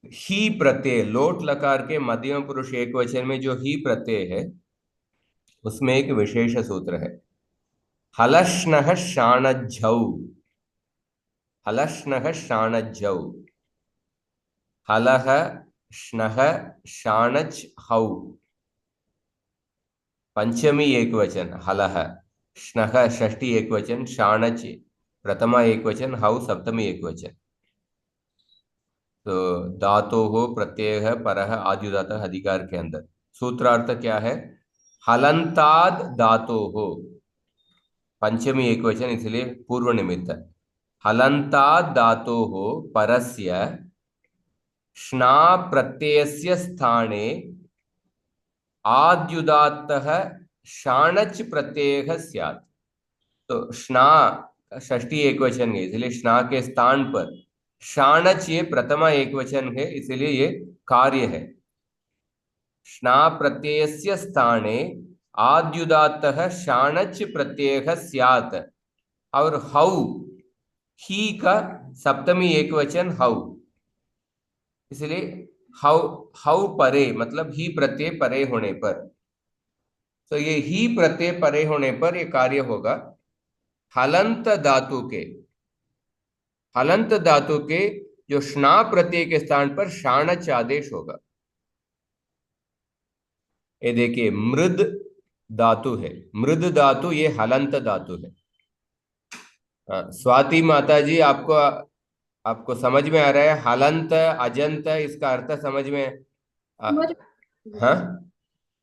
ही प्रत्यय, लोट लकार के मध्यम पुरुष एक वचन में जो ही प्रत्यय है, उसमें एक विशेष सूत्र है, हलश्नः शाणज्झौ, हलश्नः शाणज्झौ, हलः श्नः शाणच हौ, पंचमी एक वचन हलः, श्नः षष्ठी एक वचन, शाणच प्रथमा एक वचन, हौ सप्तमी एक वचन। तो धातोः प्रत्ययः परः आद्युदातः अधिकार के अंदर सूत्रार्थ क्या है? हलंताद धातोः, पंचमी एकवचन इसलिए पूर्व निमित्त। हलंताद धातोः परस्य श्ना प्रत्ययस्य स्थाने आद्युदात्तः शाणच प्रत्ययः स्यात्। तो श्ना षष्ठी एकवचन है, इसलिए श्ना के स्थान पर शाणच ये प्रथमा एकवचन है, इसलिए ये कार्य है। श्ना प्रत्ययस्य स्थाने आद्युदात्तः शाणच प्रत्ययः स्यात्। और हौ, ही का सप्तमी एकवचन हौ, इसलिए हौ हौ परे मतलब ही प्रत्यय परे होने पर। तो ये ही प्रत्यय परे होने पर ये कार्य होगा। हलंत धातु के, हलंत धातु के जो श्ना प्रत्यय के स्थान पर शाणच आदेश होगा। ये देखिए मृद धातु है, मृद धातु ये हलंत धातु है। स्वाति माता जी, आपको समझ में आ रहा है? हलंत अजंत इसका अर्थ समझ में समझ हाँ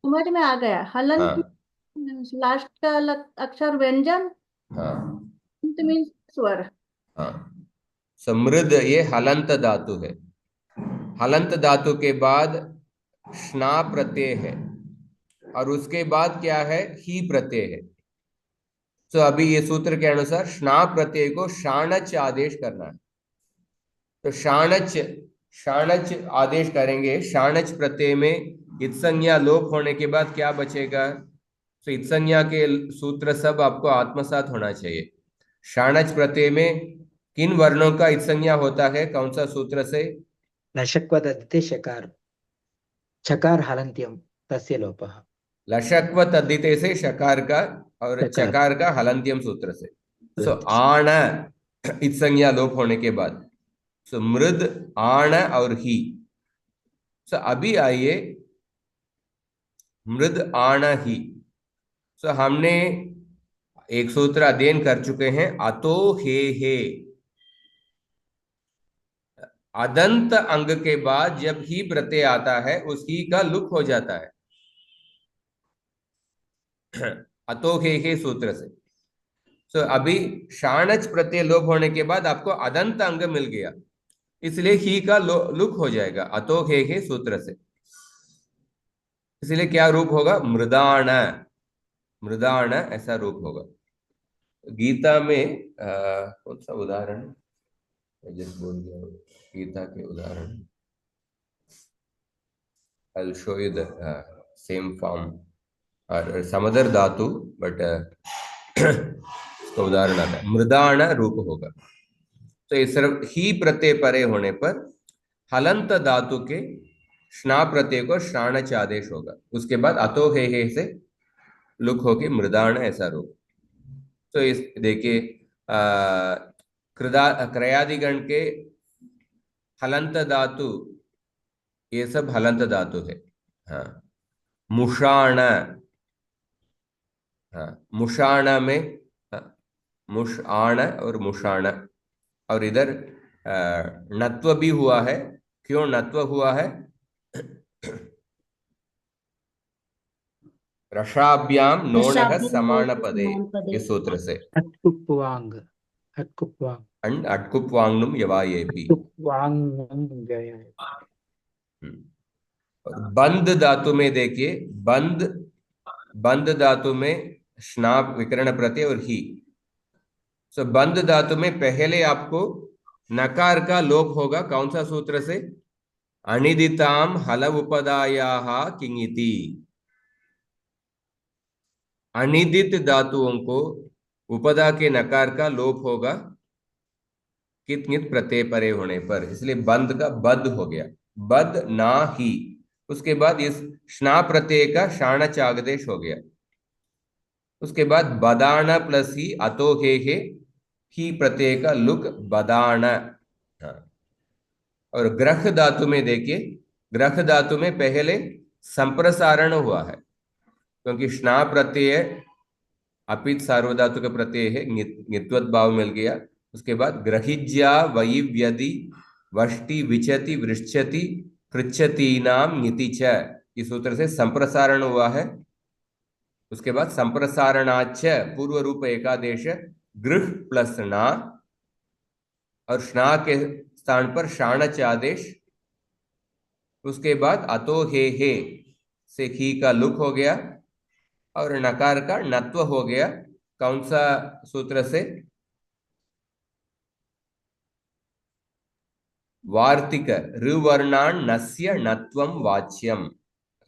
समझ में आ गया। हलंत हाँ लास्ट का अक्षर व्यंजन, हाँ अंत मीन्स स्वर। हाँ। समृद्ध ये हलंत धातु है। हलंत धातु के बाद श्ना प्रत्यय है और उसके बाद क्या है? ही प्रत्यय है। तो अभी ये सूत्र के अनुसार श्ना प्रत्यय को शाणच आदेश करना है। तो शाणच शाणच आदेश करेंगे। शाणच प्रत्यय में इत्संज्ञा लोप होने के बाद क्या बचेगा? तो इत्संज्ञा के सूत्र सब आपको आत्मसात होना चाहिए। शाणच प्रत्यय में किन वर्णों का इत्संज्ञा होता है? कौन सा सूत्र से? लशक्वदन्ते शकार, चकार हलन्त्यम तस्य लोपः। लशक्व तद्धिते से शकार का और चकार चकार का हलंत्यम सूत्र से। सो हलन्त्यम। आण इत्संज्ञा लोप होने के बाद सो मृद आण और ही। सो अभी आइए मृद आण ही। सो हमने एक सूत्र अध्ययन कर चुके हैं, अतो हे। अदंत अंग के बाद जब ही प्रत्यय आता है उस ही का लुक हो जाता है अतो हे सूत्र से। तो अभी शाणच प्रत्यय लोप होने के बाद आपको अदंत अंग मिल गया, इसलिए ही का लुक हो जाएगा अतो हे सूत्र से। इसलिए क्या रूप होगा? मृदाण, मृदाण ऐसा रूप होगा। गीता में कौन सा उदाहरण जस्ट बोल दिया, गीता के उदाहरण। I'll show you the same form or some other धातु, but इसका उदाहरण आता है। मृदाण रूप होगा। तो ये सिर्फ ही प्रत्यय परे होने पर हलंत धातु के श्ना प्रत्यय को शाणच आदेश होगा। उसके बाद अतो हे से लुक होके मृदाण ऐसा रूप। तो इस देखिए क्रयादिगण के हलंत धातु ये सब हलंत धातु है। हाँ, मुषाण, हाँ मुषाण में मुषाण और मुषाण। और इधर नत्व भी हुआ है। क्यों नत्व हुआ है? रसाभ्याम नोणः समान पदे, इस सूत्र से। अट्कुप्वांग, अट्कुप्वांग, अट्कुप्वांगनुम यवायेपि। अट्कुप्वांगं जय। और बंद धातु में देखिए, बंद धातु में श्ना विकर्ण प्रत्यय और ही। सो बंद धातु में पहले आपको नकार का लोप होगा। कौन सा सूत्र से? अनिदिताम हल उपदायाः किंगिति। अनिदित धातुओं को उपदा के नकार का लोप होगा कित नित प्रत्यय परे होने पर, इसलिए बंद का बद हो गया, बद ना ही। उसके बाद इस श्ना प्रत्यय का शाणच आदेश हो गया। उसके बाद बदाण प्लस ही अतो ही प्रत्यय का लुक बदाण। हाँ। और ग्रह धातु में देखिए, ग्रह धातु में पहले संप्रसारण हुआ है, क्योंकि श्ना प्रत्यय अपित सार्वधातु का प्रत्यय है, नित्वत भाव मिल गया। उसके बाद ग्रहिज्या वयि व्यदि वष्टि विचति वृश्चति पृच्छतीनाम नीति च, इस सूत्र से संप्रसारण हुआ है। उसके बाद संप्रसारणाच पूर्व रूप एकादेश गृह प्लस ना, और स्ना के स्थान पर शाणच आदेश। उसके बाद अतो हे से ही का लुक हो गया और नकार का नत्व हो गया। कौन सा सूत्र से? वार्तिक ऋवर्णान नस्य नत्वम वाच्यम,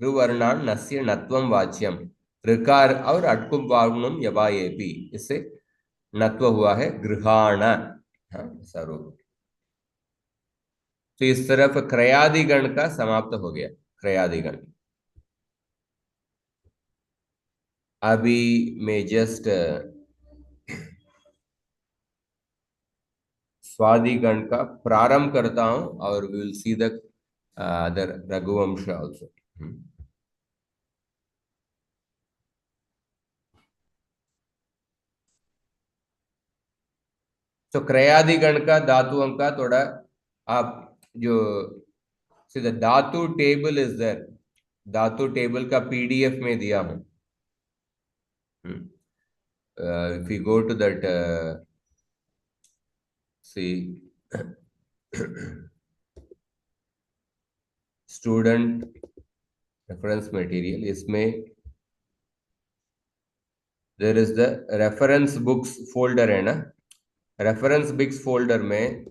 ऋवर्णान नस्य नत्वम वाच्यम, ऋकार और अटकुम वाग्नुम यवायेपि, इससे नत्व हुआ है गृहाण। हाँ, स्वरूप। तो इस तरफ क्रयादिगण का समाप्त हो गया। क्रयादिगण अभी मैं जस्ट स्वादिगण का प्रारंभ करता हूं और we will see the other Raghuvansh also. तो क्रयादिगण का धातुओं का थोड़ा आप जो सीधा धातु टेबल इज देयर, धातु टेबल का पीडीएफ में दिया हूं। If you go to that सी स्टूडेंट रेफरेंस मटेरियल, इसमें there is the reference books folder है ना। रेफरेंस बुक्स फोल्डर में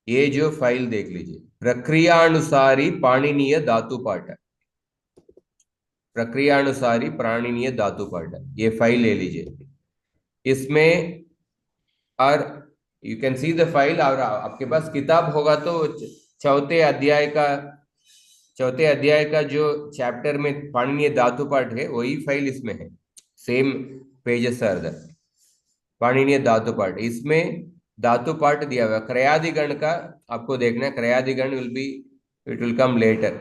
ये जो फाइल देख लीजिए, प्रक्रियानुसारी पाणिनीय धातु पाठ, प्रक्रियानुसारी पाणिनीय धातु पाठ, ये फाइल ले लीजिए। इसमें और you can see the file, और आपके पास किताब होगा तो चौथे अध्याय का जो चैप्टर में पाणिनीय धातु पाठ है वही फाइल इसमें है। सेम पेजेस आर द पाणिनीय धातु पाठ। इसमें धातु पाठ दिया हुआ क्रयादिगण का आपको देखना है। क्रयादिगण will be, it will come later.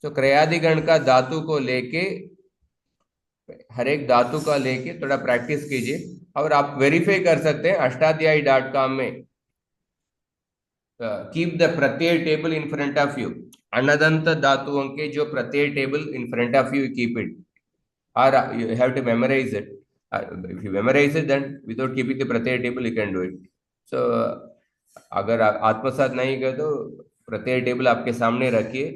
तो क्रयादिगण का धातु को लेके, हर एक धातु का लेके थोड़ा प्रैक्टिस कीजिए, और आप वेरीफाई कर सकते हैं अष्टाध्यायी.com में। कीप द प्रत्यय table in front of you. अनदंत धातुओं के जो प्रत्यय table in front of you, keep it, और you have to memorize it. if you memorize it, then without keeping the pratyay table you can do it. So अगर आप आत्मसात नहीं कर तो प्रत्यय टेबल आपके सामने रखिए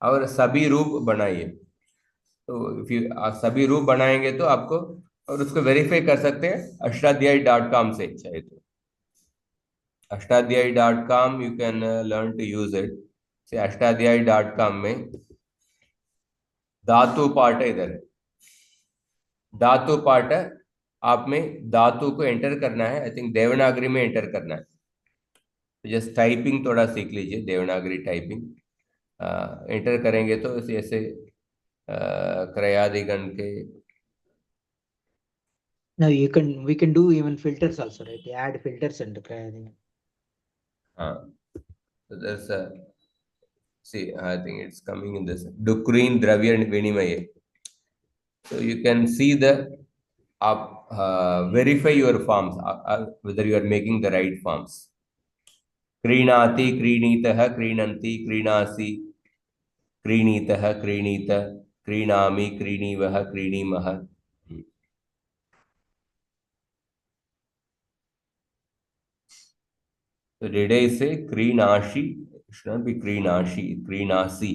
और सभी रूप बनाइए। तो if you सभी रूप बनाएंगे तो आपको, और उसको वेरीफाई कर सकते हैं अष्टाध्यायी.com से। चाहे तो अष्टाध्यायी.com you can learn to use it. से अष्टाध्यायी.com में धातु पाठ इधर है। धातु पाठ आप में धातु को एंटर करना है। आई थिंक देवनागरी में एंटर करना है। तो जस्ट टाइपिंग थोड़ा सीख लीजिए, देवनागरी टाइपिंग एंटर करेंगे तो ऐसे क्रयादिगण के। Now we can do even filters also, right? Add filters and Kriyadigan. हाँ, so there's a, see, I think it's coming in this Dukreen Dravya Vinimaya. So you can see the verify your forms, whether you are making the right forms. क्रीणाति क्रीणीतः क्रीणन्ति क्रीणासि क्रीणीतः क्रीणीत क्रीणामि क्रीणीवः क्रीणीमः। तो रिडे से क्रीणाशी, should not be क्रीणाशी, क्रीणासि।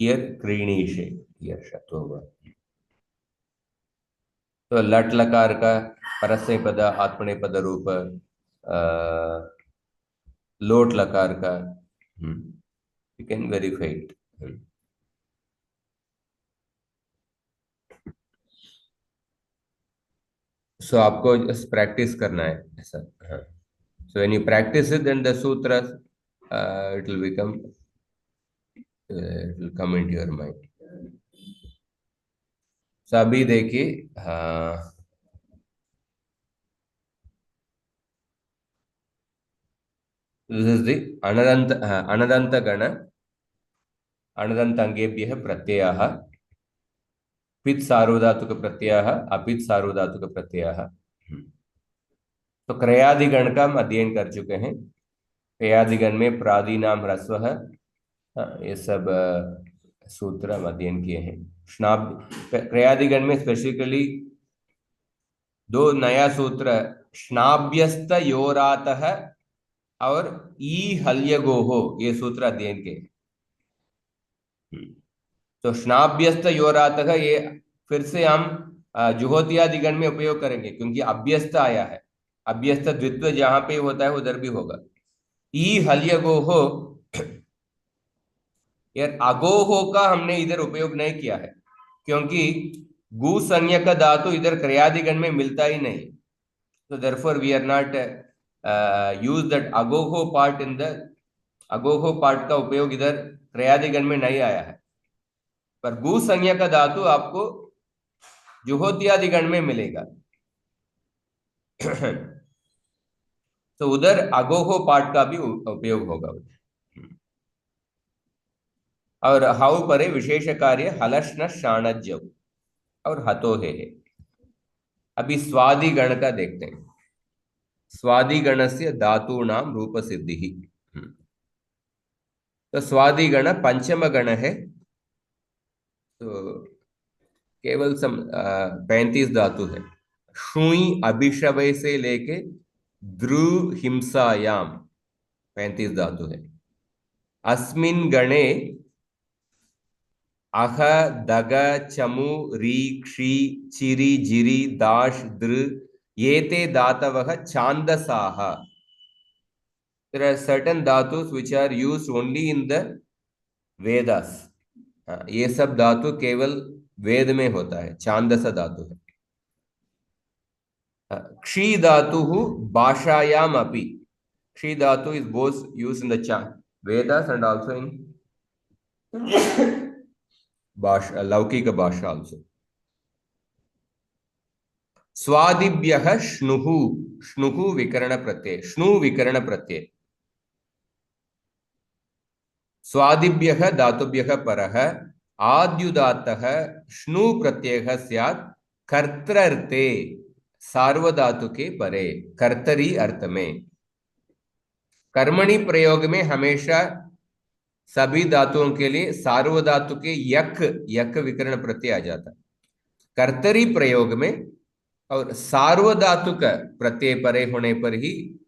Here क्रीणीशे, here शब्द होगा। तो लट लकार का परस्मै पद आत्मने पद रूप, लोट लकार का you can verify it. So आपको जस्ट प्रैक्टिस करना है ऐसा। So when you practice it then the सूत्र it will become, it will come into your mind. So अभी देखिए, this is the अनदंत गण, अनदंत अंगेभ्यः प्रत्ययः पित् सार्वधातुक प्रत्ययः अपित् सार्वधातुक प्रत्ययः। तो क्रयादिगण का हम अध्ययन कर चुके हैं। क्रयादिगण में प्रादीनाम ह्रस्वः, ये सब सूत्र हम अध्ययन किए हैं। स्नाब क्रयादिगण में स्पेसिफिकली दो नया सूत्र स्नाभ्यस्त योरातः और ई हल्यगोहो, ये सूत्र अध्ययन के। तो स्नाभ्यस्त योरातः ये फिर से हम जुहोतियादिगण में उपयोग करेंगे, क्योंकि अभ्यस्त आया है। अभ्यस्त द्वित्व जहां पे होता है उधर भी होगा। ई हल्यगोहो, यार अगोहो का हमने इधर उपयोग नहीं किया है, क्योंकि गु संज्ञा का धातु इधर क्रियादिगण में मिलता ही नहीं। So therefore we are not use that agoho part in the agoho part का उपयोग इधर क्रियादिगण में नहीं आया है। पर गु संज्ञा का धातु आपको जुहोतियादिगण में मिलेगा। तो उधर अगोहो पार्ट का भी उपयोग होगा। और हाउ परे विशेष कार्य हलश्न शाणज्यौ और हतो है। अभी स्वादि गण का देखते हैं। स्वादि गण से धातूनाम रूप सिद्धि। तो स्वादि गण पंचम गण है। तो केवल 35 धातु है। शुई अभिषवय से लेके द्रु हिंसायाम 35 धातु है। अस्मिन गणे अह दग चमु री क्षी चिरी जिरी दाश दृ एते धातवः छांदसाः। There are certain धातुस which are used only in the Vedas. ये सब धातु केवल वेद में होता है, छांदस धातु है। क्षी धातु भाषायाम अपि। क्षी धातु is both used in the Vedas and also in लौकिक भाषा also. स्वादिभ्यः श्नुः, श्नुः विकरण प्रत्यय, श्नु विकरण प्रत्यय। स्वादिभ्यः धातुभ्यः परः आद्युदात्तः श्नु प्रत्ययः स्यात् कर्तृर्थे सार्वधातुके परे, कर्तरी अर्थ में। कर्मणि प्रयोग में हमेशा सभी धातुओं के लिए सार्वधातु के यक, यक विकरण प्रत्यय आ जाता है। कर्तरी प्रयोग में और सार्वधातुक प्रत्यय परे होने पर ही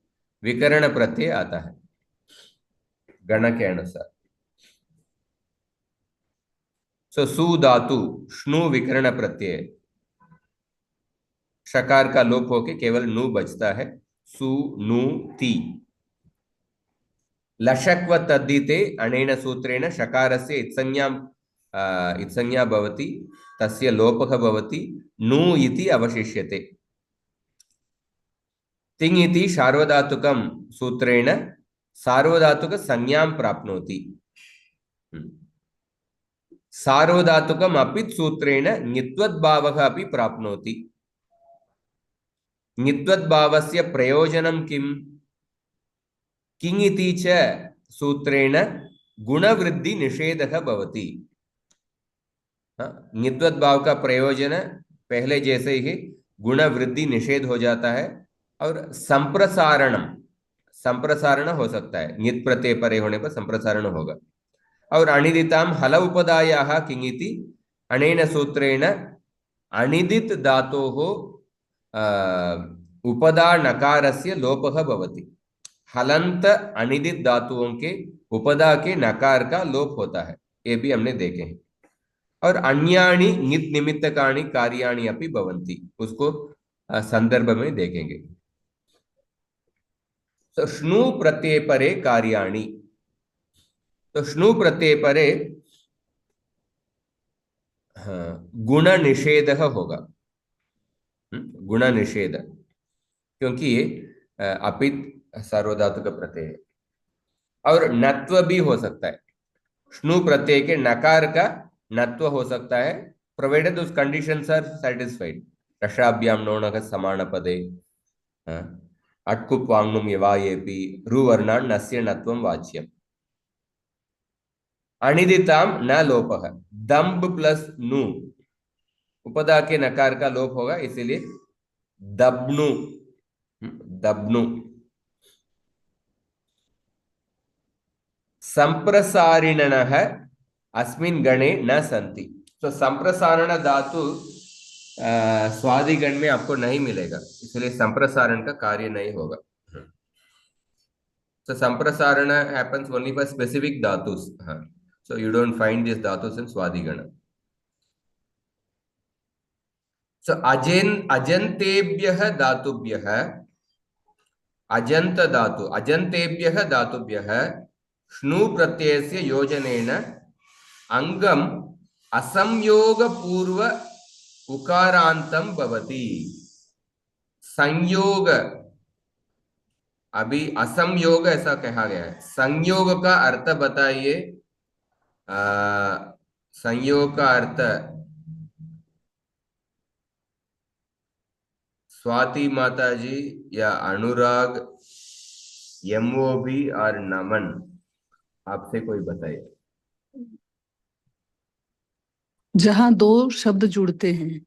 विकरण प्रत्यय आता है गण के अनुसार। सो सु धातु श्नु विकरण प्रत्यय, शकार का लोप होके केवल नु बचता है। सु नु ती। लशक्व तद्दिते अनेन सूत्रेण शकारस्य इत्संज्ञा भवति, तस्य लोपः भवति, नु इति अवशिष्यते। तिङ् इति सार्वधातुकं सूत्रेण सार्वधातुक संज्ञां प्राप्नोति। सार्वधातुकम् अपित् सूत्रेण ङित्वद्भावः अपि प्राप्नोति। ङित्वद्भावस्य प्रयोजनं किम्? किङ् इति च सूत्रेण गुणवृद्धि निषेधः भवति। ङित्वद्भाव का प्रयोजन पहले जैसे ही गुणवृद्धि निषेध हो जाता है। और संप्रसारणम, संप्रसारण हो सकता है, ङित् प्रत्यय परे होने पर संप्रसारण होगा। और अनिदिताम हल उपदायाः किङ् इति अनेन सूत्रेण अनिदित धातोः उपदा नकारस्य लोपः भवति। हलंत अनिदित धातुओं के उपदा के नकार का लोप होता है, ये भी हमने देखे हैं। और अन्यानि ङित् निमित्तकानि कार्याणि अपि भवन्ति, उसको संदर्भ में देखेंगे। तो श्नु प्रत्यय परे कार्याणि, तो श्नु प्रत्यय परे गुण निषेध होगा। गुण निषेध, क्योंकि ये अपित सार्वधातुक प्रत्यय है। और नत्व भी हो सकता है, श्नु प्रत्यय के नकार का नत्व हो सकता है, provided those conditions are satisfied. रसाभ्याम नोणः समान पदे अट्कुप वांगनुम यवायेपि रुवर्णान् नस्य नत्वं वाच्यम्। अनिदिताम न लोपः, दम्ब प्लस नु उपदा के नकार का लोप होगा, इसीलिए दब्नु। दब्नु। संप्रसारिणः अस्मिन् गणे न सन्ति। तो संप्रसारण धातु स्वादिगण में आपको नहीं मिलेगा, इसलिए संप्रसारण का कार्य नहीं होगा। So samprasarana happens only for specific dhatus. So you don't find these dhatus in Swadigana. So ajantebhyah dhatubhyah, ajanta dhatu, ajantebhyah dhatubhyah shnu pratyayasya yojanena angam asamyoga purva ukarantam bhavati। संयोग, अभी असंयोग ऐसा कहा गया है, संयोग का अर्थ बताइए। संयोग का अर्थ स्वाति माता जी या अनुराग, एमओबी और नमन, आपसे कोई बताइए। जहाँ दो शब्द जुड़ते हैं।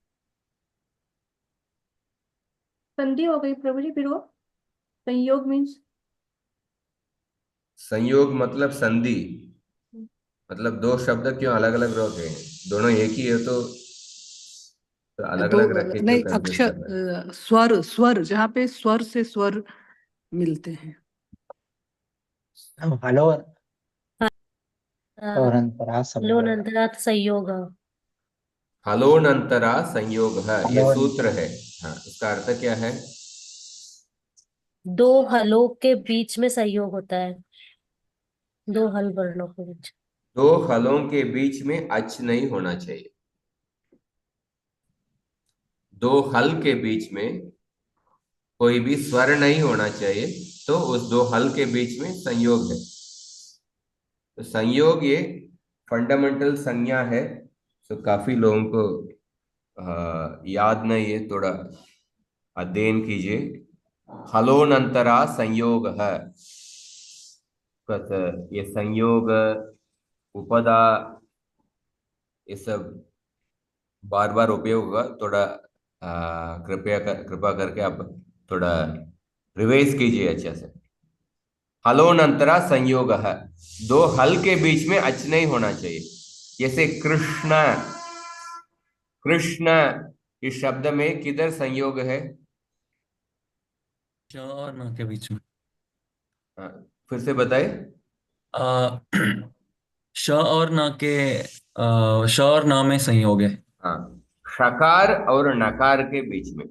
संधि हो गई प्रभु जी, फिर वो संयोग मीन्स संयोग मतलब संधि, मतलब दो शब्द क्यों अलग अलग रखे हैं, दोनों एक ही है तो अलग दो अलग रखे क्यों नहीं, कंफ्यूज कर रहे हैं? अक्षर स्वर, स्वर जहाँ पे स्वर से स्वर मिलते हैं। हलो अ, और अंतरा संयोग। लोनन्तरात् संयोग। हलोनंतरा संयोग है, ये हलो सूत्र है। हाँ, इसका अर्थ क्या है? दो हलों के बीच में संयोग होता है, दो हल वर्णों के बीच। दो हलों के बीच में अच नहीं होना चाहिए। दो हल के बीच में कोई भी स्वर नहीं होना चाहिए, तो उस दो हल के बीच में संयोग है। तो संयोग ये फंडामेंटल संज्ञा है। तो काफी लोगों को याद नहीं है, थोड़ा अध्ययन कीजिए। हलोनंतरा संयोग है, ये संयोग, उपदा, ये सब बार बार उपयोग होगा। थोड़ा कृपा करके आप थोड़ा रिवाइज कीजिए अच्छे से। हलोनंतरा संयोग है, दो हल के बीच में अच नहीं होना चाहिए। जैसे कृष्ण, कृष्ण इस शब्द में किधर संयोग है? श और न के बीच में। हाँ, फिर से बताए। आ, श और न के श और न में संयोग है। हाँ, षकार और नकार के बीच में,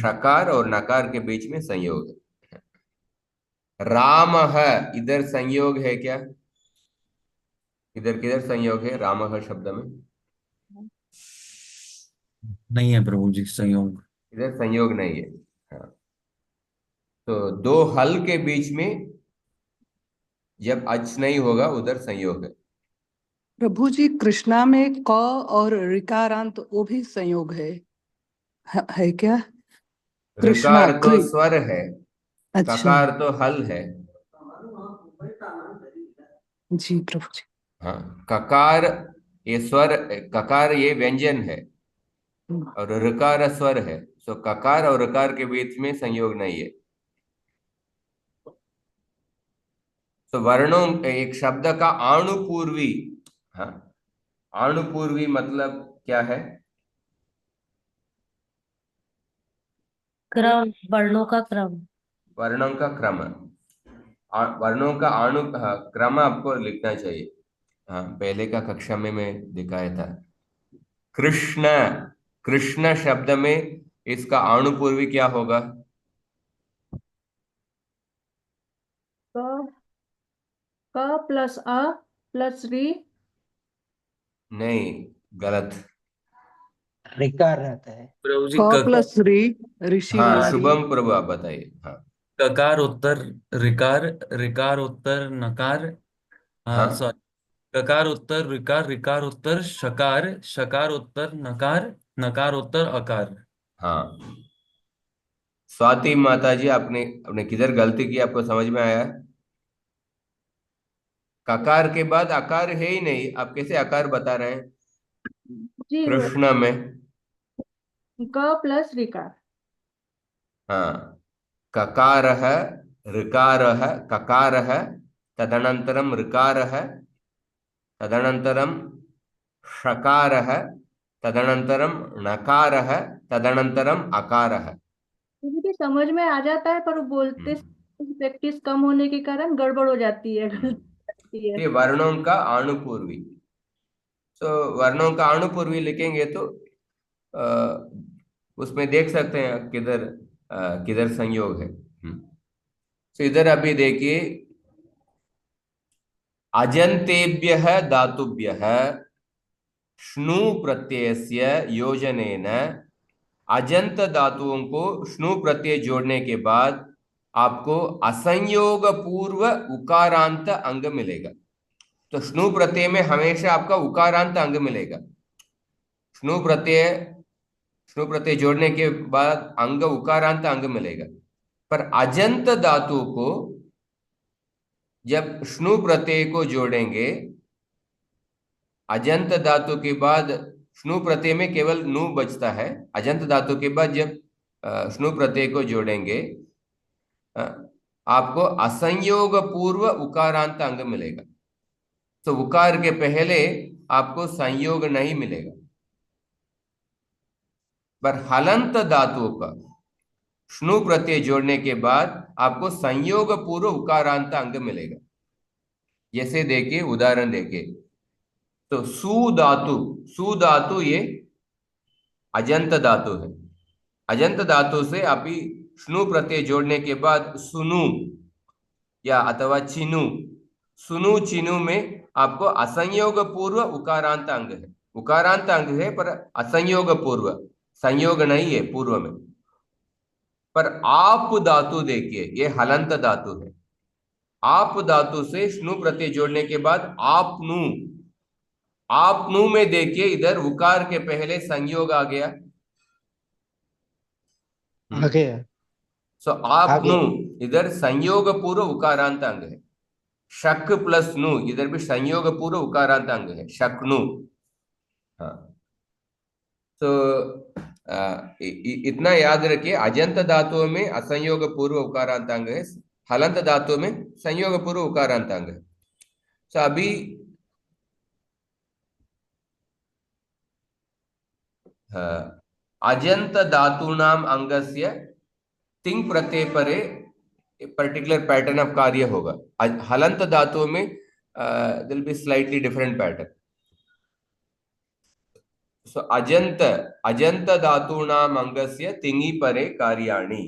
षकार और नकार के बीच में संयोग है। राम है, इधर संयोग है क्या? इधर किधर संयोग है राम है शब्द में? नहीं है प्रभु जी संयोग। इधर संयोग नहीं है। हाँ, तो दो हल के बीच में जब अच नहीं होगा उधर संयोग है। प्रभु जी कृष्णा में क और ऋकारांत वो भी संयोग है क्या? कृष्णा ऋकार तो स्वर है, अच्छा ककार तो हल है। जी प्रभु जी। हाँ, ककार ये स्वर, ककार ये व्यंजन है और ऋकार स्वर है। सो ककार और ऋकार के बीच में संयोग नहीं है। तो वर्णों, एक शब्द का आणुपूर्वी, हाँ, आणुपूर्वी मतलब क्या है? क्रम, वर्णों का क्रम। वर्णों का क्रम, वर्णों का क्रम आपको लिखना चाहिए। हाँ, पहले का कक्षा में मैं दिखाया था। कृष्ण, कृष्ण शब्द में इसका आणुपूर्वी क्या होगा? क क प्लस अ प्लस री। नहीं, गलत। रिकार रहता है। प्रभु जी क प्लस री, ऋषि हाँ, वाला। शुभम प्रभु आप बताइए। हाँ ककार उत्तर ऋकार, ऋकार उत्तर नकार, हाँ सॉरी, ककार उत्तर ऋकार, ऋकार उत्तर शकार, शकार उत्तर नकार, नकार उत्तर अकार। हाँ, स्वाति माता जी आपने आपने किधर गलती की, आपको समझ में आया? ककार के बाद आकार है ही नहीं, आप कैसे आकार बता रहे हैं? जी कृष्ण में क प्लस ऋकार। हाँ, ककारः ऋकारः ककारः तदनन्तरं ऋकारः तदनन्तरं षकारः तदनन्तरं णकारः तदनन्तरम अकारः। मुझे भी समझ में आ जाता है, पर वो बोलते हम्म, प्रैक्टिस कम होने के कारण गड़बड़ हो जाती है, हम्म। गलती हो जाती है। ये वर्णों का अनुपूर्वी, तो वर्णों का अनुपूर्वी लिखेंगे तो उसमें देख सकते हैं किधर किधर संयोग है। तो इधर अभी देखिए, अजंतेभ्यः धातुभ्यः श्नु प्रत्ययस्य योजनेन, अजंत धातुओं को श्नु प्रत्यय जोड़ने के बाद आपको असंयोग पूर्व उकारांत अंग मिलेगा। तो श्नु प्रत्यय में हमेशा आपका उकारांत अंग मिलेगा। श्नु प्रत्यय श्नु प्रत्यय जोड़ने के बाद अंग उकारांत अंग मिलेगा। पर अजंत धातु को जब श्नु प्रत्यय को जोड़ेंगे, अजंत धातु के बाद श्नु प्रत्यय में केवल नु बचता है। अजंत धातु के बाद जब श्नु प्रत्यय को जोड़ेंगे, अ, आपको असंयोग पूर्व उकारांत अंग मिलेगा। तो उकार के पहले आपको संयोग नहीं मिलेगा। पर हलंत धातु का श्नु प्रत्यय जोड़ने के बाद आपको संयोग पूर्व उकारांत अंग मिलेगा। जैसे देखिए, उदाहरण देखिए, तो सु धातु ये अजंत धातु है। अजंत धातु से आप ही श्नु प्रत्यय जोड़ने के बाद सुनु या अथवा चिनु, सुनु चिनु में आपको असंयोग पूर्व उकारांत अंग है। उकारांत अंग है पर असंयोग पूर्व, संयोग नहीं है पूर्व में। पर आप धातु देखिए, ये हलंत धातु है। आप धातु से श्नु प्रत्यय जोड़ने के बाद आपनु में देखिए, इधर उकार के पहले संयोग आ गया। आ गया। सो आ आपनु गया। इधर संयोग पूर्व उकारांत अंग है। शक प्लस नु इधर भी संयोग पूर्व उकारांत अंग है, शक्नु। हाँ, तो इतना याद रखिए, अजंत धातुओं में असंयोग पूर्व उकारांत अंग है, हलंत धातुओं में संयोग पूर्व उकारांत अंग है। तो अभी अजंत धातूनाम अंगस्य तिंग प्रत्यय परे पर्टिकुलर पैटर्न ऑफ कार्य होगा। हलंत धातुओं में will be slightly different pattern. So अजंत धातूनाम अंगस्य तिंगी परे कार्याणि।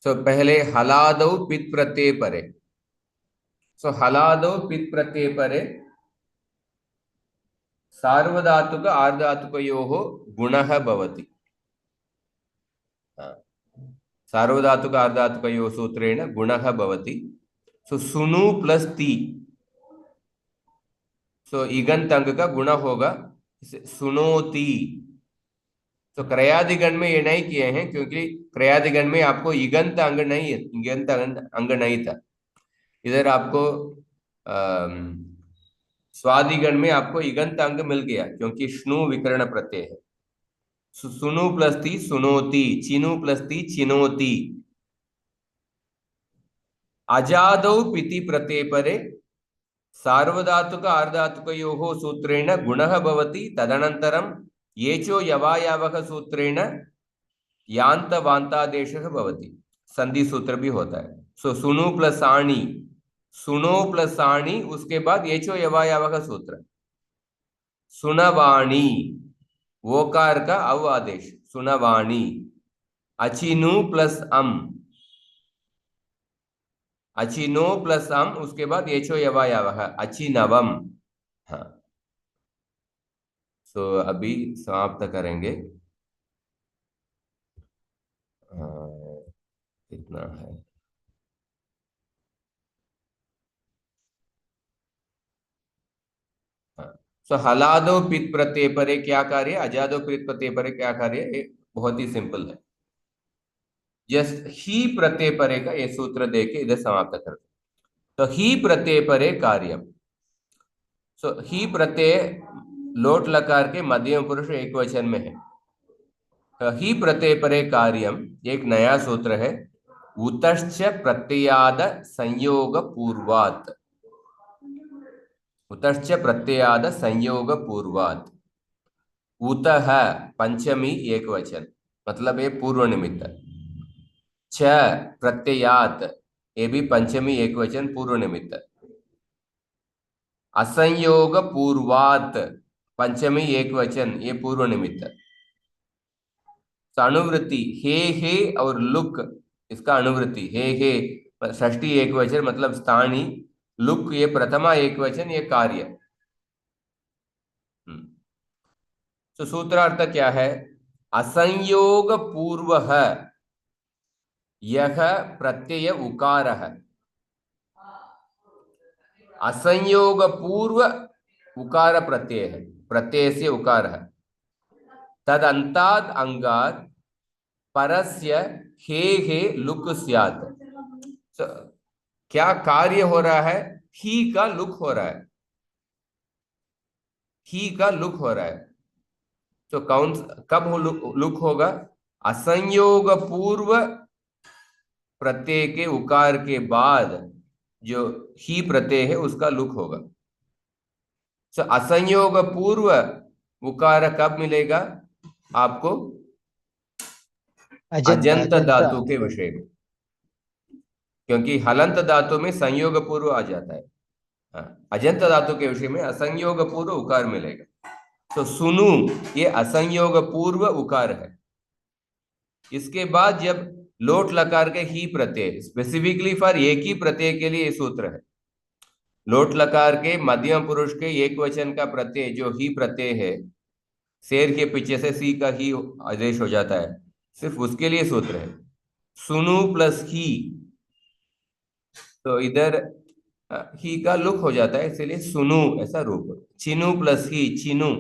सो पहले हलादौ पित प्रत्यय परे। सो हलादौ पित प्रत्यय परे सार्वधातुक आर्धातुकयोः गुणः भवति। सार्वधातुक आर्धातुकयोः सूत्रेण गुणः भवति। सो सुनु प्लस ती, सो इगंत अंग का गुण होगा सुनोती। तो क्रयादिगण में ये नहीं किए हैं, क्योंकि क्रयादिगण में आपको इगंत अंग नहीं है, इगंत अंग नहीं था। इधर आपको स्वादिगण में आपको इगंत अंग मिल गया, क्योंकि श्नु विकर्ण प्रत्यय है। सुनु प्लस ती सुनोती, चिनु प्लस ती चिनोती। अजादौ पिति प्रत्यय परे सार्वधातुक आर्धातुकयोः सूत्रेण गुणः भवति। तदनन्तरं येचो यवायावः सूत्रेण यान्त वान्तादेशः भवति। संधि सूत्र भी होता है। सो सुनु प्लस आणी, सुनो प्लस आणी, उसके बाद येचो यवायावः सूत्र सुनवाणी, वोकार का अव आदेश सुनवाणी। अचिनु प्लस अचिनो प्लस उसके बाद येचो यवायावः अचिनवम। हाँ, तो अभी समाप्त करेंगे। कितना है? हाँ, सो हलादो पित प्रत्यय परे क्या कार्य, अजादो पित प्रत्यय परे क्या कार्य, ये बहुत ही सिंपल है। जस्ट ही प्रत्यय परे का ये सूत्र देके इधर समाप्त करते। तो ही प्रत्यय परे कार्यम, सो ही प्रत्यय लोट लकार के मध्यम पुरुष एक वचन में है। ही प्रत्यय परे कार्यम एक नया सूत्र है। उतश्च प्रत्ययाद संयोग पूर्वात्। उतश्च प्रत्ययाद संयोग पूर्वात्। उतः पंचमी एक वचन, मतलब ये पूर्व निमित्त। छ प्रत्ययात, ये भी पंचमी एक वचन पूर्व निमित्त। असंयोग पूर्वात, पंचमी एक वचन, ये पूर्व निमित्त। अनुवृत्ति हे और लुक, इसका अनुवृत्ति हे षष्ठी एक वचन मतलब स्थानी, लुक ये प्रथमा एक वचन, ये कार्य। तो सूत्रार्थ क्या है? असंयोग पूर्व यह प्रत्यय उकार है। असंयोग पूर्व उकार प्रत्यय है, प्रत्यय से उकार है। तदंताद अंगात परस्य हे लुक स्यात्। क्या कार्य हो रहा है? ही का लुक हो रहा है, ही का लुक हो रहा है। तो कब लुक होगा? असंयोग पूर्व प्रत्यय के उकार के बाद जो ही प्रत्यय है उसका लुक होगा। तो असंयोग पूर्व उकार कब मिलेगा आपको? अजंत धातु के विषय में, क्योंकि हलंत धातु में संयोग पूर्व आ जाता है। अजंत धातु के विषय में असंयोग पूर्व उकार मिलेगा। तो सुनु ये असंयोग पूर्व उकार है। इसके बाद जब लोट लकार के ही प्रत्यय, स्पेसिफिकली फॉर एक ही प्रत्यय के लिए सूत्र है। लोट लकार के मध्यम पुरुष के एक वचन का प्रत्यय जो ही प्रत्यय है, शेर के पीछे से सी का ही आदेश हो जाता है, सिर्फ उसके लिए सूत्र है सुनु प्लस ही। तो इधर ही का लुक हो जाता है, इसलिए सुनु ऐसा रूप। चिनु प्लस ही चिनु।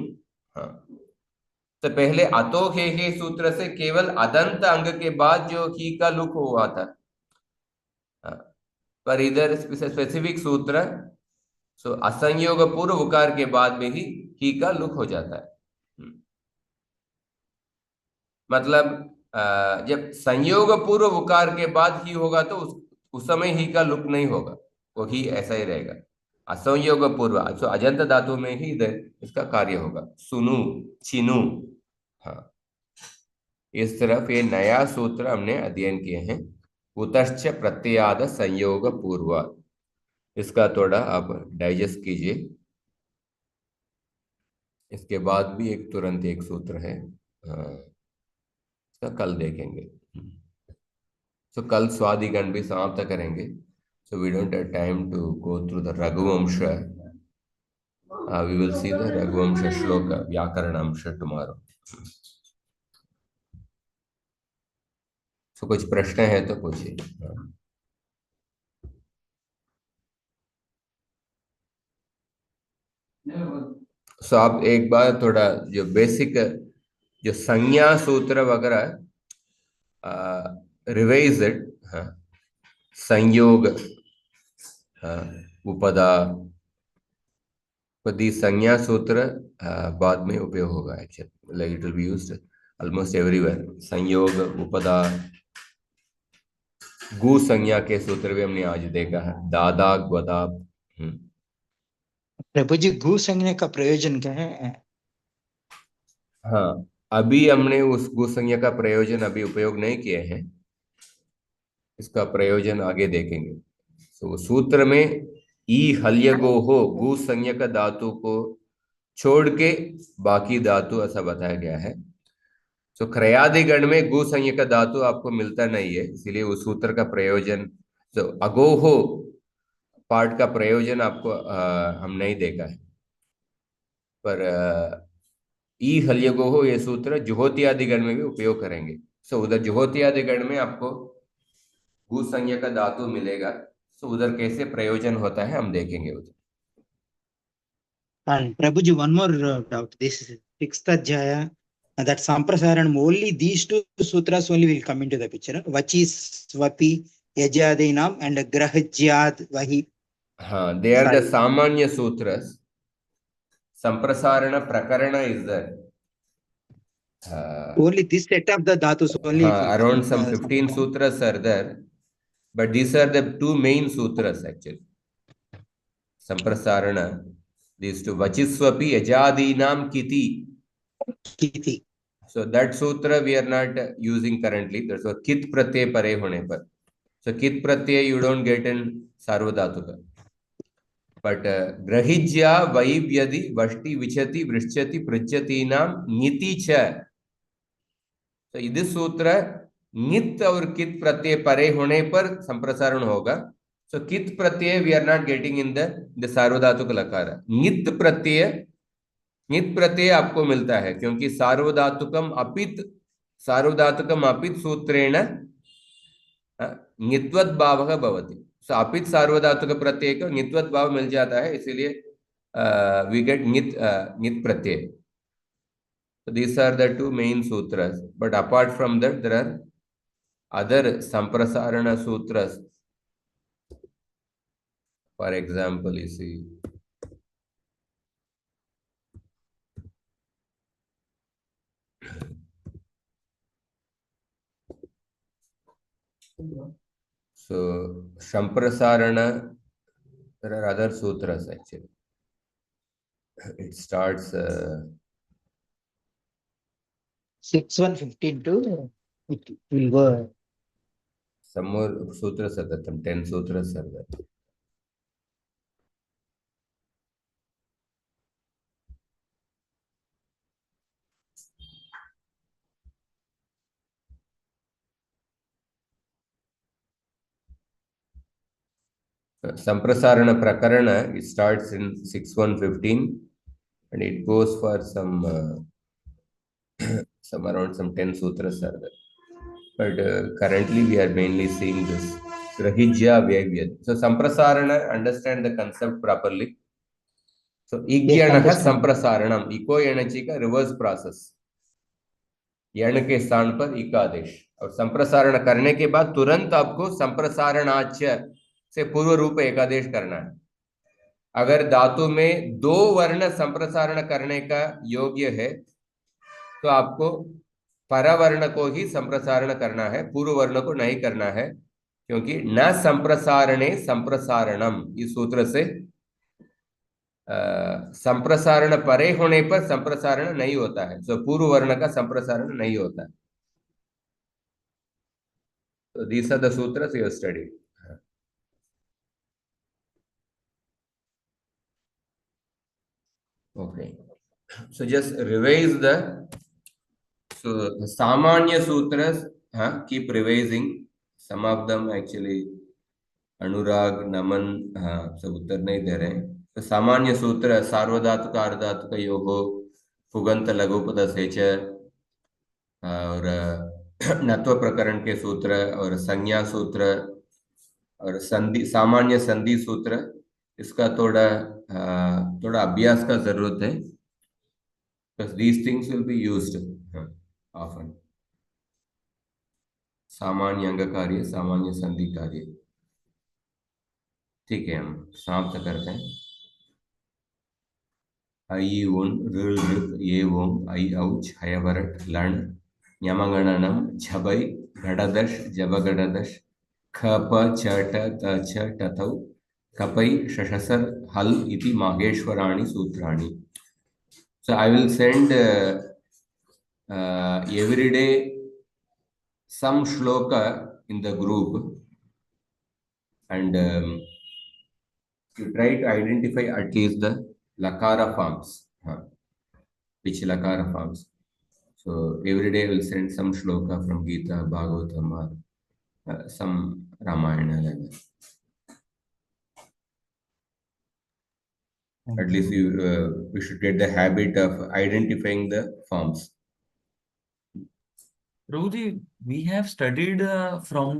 हाँ, तो पहले अतो हे सूत्र से केवल अदंत अंग के बाद जो ही का लुक हुआ था, पर इधर स्पेसिफिक सूत्र, सो असंयोग पूर्व उकार के बाद में ही का लुक हो जाता है। मतलब जब संयोग पूर्व उकार के बाद ही होगा तो उस समय ही का लुक नहीं होगा, वो ही ऐसा ही रहेगा। असंयोग पूर्व अजंत धातु में ही इधर इसका कार्य होगा, सुनु चिनु। हाँ, इस तरफ ये नया सूत्र हमने अध्ययन किए हैं, उतश्च प्रत्ययाद संयोग पूर्व। इसका थोड़ा आप डाइजेस्ट कीजिए। इसके बाद भी एक तुरंत एक सूत्र है, इसका कल देखेंगे। तो कल स्वादिगण भी समाप्त करेंगे। So we don't have time to go through the Raghuvamsha. We will see the Raghuvamsha Shloka, Vyakaranamsha tomorrow. So कुछ प्रश्न है तो पूछिए। So आप एक बार थोड़ा जो बेसिक जो संज्ञा सूत्र वगैरह रिवाइज इट। संयोग, उपदा, दी संज्ञा सूत्र बाद में उपयोग होगा। Actually like it will be used almost everywhere. संयोग, उपदा, गु संज्ञा के सूत्र भी हमने आज देखा है, दादा ग्वदा। प्रभु जी, गु संज्ञा का प्रयोजन क्या है? हाँ, अभी हमने उस गु संज्ञा का प्रयोजन अभी उपयोग नहीं किए हैं, इसका प्रयोजन आगे देखेंगे। तो सूत्र में ई हल्यगो हो गु संज्ञक धातु को छोड़ के बाकी धातु ऐसा बताया गया है। तो क्रयादिगण में गु संज्ञक धातु आपको मिलता नहीं है, इसीलिए उस सूत्र का प्रयोजन, तो अगोहो पार्ट का प्रयोजन आपको हम नहीं देखा है। पर ई हल्यगोहो ये सूत्र जुहोत्यादिगण में भी उपयोग करेंगे। सो उधर जुहोत्यादिगण में आपको गु संज्ञक धातु मिलेगा, तो उधर कैसे प्रयोजन होता है हम देखेंगे उधर। And Prabhuji, one more doubt. This is sixth adhyaya, that Samprasaranam, only these two sutras only will come into the picture. Vachi, Swapi, Yajadinam and Grahajyad Vahi. हाँ, they are the सामान्य sutras Samprasarana Prakarana is there. Only this set of the dhatus only it will Around come, some 15 sutras are there, but these are the two main sutras actually. Samprasarana, these two, Vachiswapi Ajadinam Kiti. Kiti. So that sutra we are not using currently. That's a Kit Pratyay Pare Hone Par. So Kit Pratyay you don't get in Sarvadhatuka. But Grahijya Vaivyadi Vashti Vichati Vrishchati Prijyatinam Niti Cha. तो इस सूत्र नित और कित प्रत्यय परे होने पर संप्रसारण होगा. सो कित प्रत्यय we are not getting in the सार्वधातुक लकार. नित प्रत्यय आपको मिलता है क्योंकि सार्वधातुकम अपित सूत्रेण नित्वत् भावः भवति. सो अपित सार्वधातुक प्रत्यय को नित्वत् भाव मिल जाता है, इसीलिए वी गेट नित प्रत्यय. So these are the two main sutras, but apart from that there are other Samprasarana sutras. For example, you see so Samprasarana, there are other sutras actually. It starts 6:1:15 to it will go. some more sutras are there, 10 sutras are there. Samprasarana Prakarana, it starts in 6:1:15 and it goes for some around some 10 sutras are there. But currently we are mainly seeing this Grahijya Vaivyad. So Samprasarana, understand the concept properly. So Igyanaha Samprasaranam, Iko Yanachi का reverse process. यण के स्थान पर इकादेश और संप्रसारण करने के बाद तुरंत आपको संप्रसारणाच्य से पूर्व रूप एकादेश करना है. अगर धातु में दो वर्ण संप्रसारण करने का योग्य है तो आपको परवर्ण को ही संप्रसारण करना है, पूर्व वर्ण को नहीं करना है, क्योंकि न संप्रसारणे संप्रसारणम इस सूत्र से संप्रसारण परे होने पर संप्रसारण नहीं होता है. तो पूर्व वर्ण का संप्रसारण नहीं होता है. तो these are the sutras you have studied. Okay, so just revise the Samanya sutras. Keep revising. Some of them actually Anurag, Naman, सब उत्तर नहीं दे रहे हैं. तो सामान्य सूत्र सार्वधातुक अर्धातुक योगो पुगंत लघुपद सेच और नत्व प्रकरण के सूत्र और संज्ञा सूत्र और संधि सामान्य संधि सूत्र, इसका थोड़ा अभ्यास का जरूरत है. because these things will be used often. सामान्य अंग कार्य, सामान्य संधि कार्य. ठीक है, हम समाप्त करते हैं. आई उन ऋल ऋक ये ओम आई औच हयवरट लण यमगणनम झबै घटदश जबगडदश खप चट तच टथौ कपै शशसर हल इति माहेश्वराणि सूत्राणि. So I will send every day some shloka in the group, and you try to identify at least the lakara forms, which lakara forms. So every day I will send some shloka from Gita, Bhagavatam, or some Ramayana like that. At least we should get the habit of identifying the forms. Prabhuji, we have studied from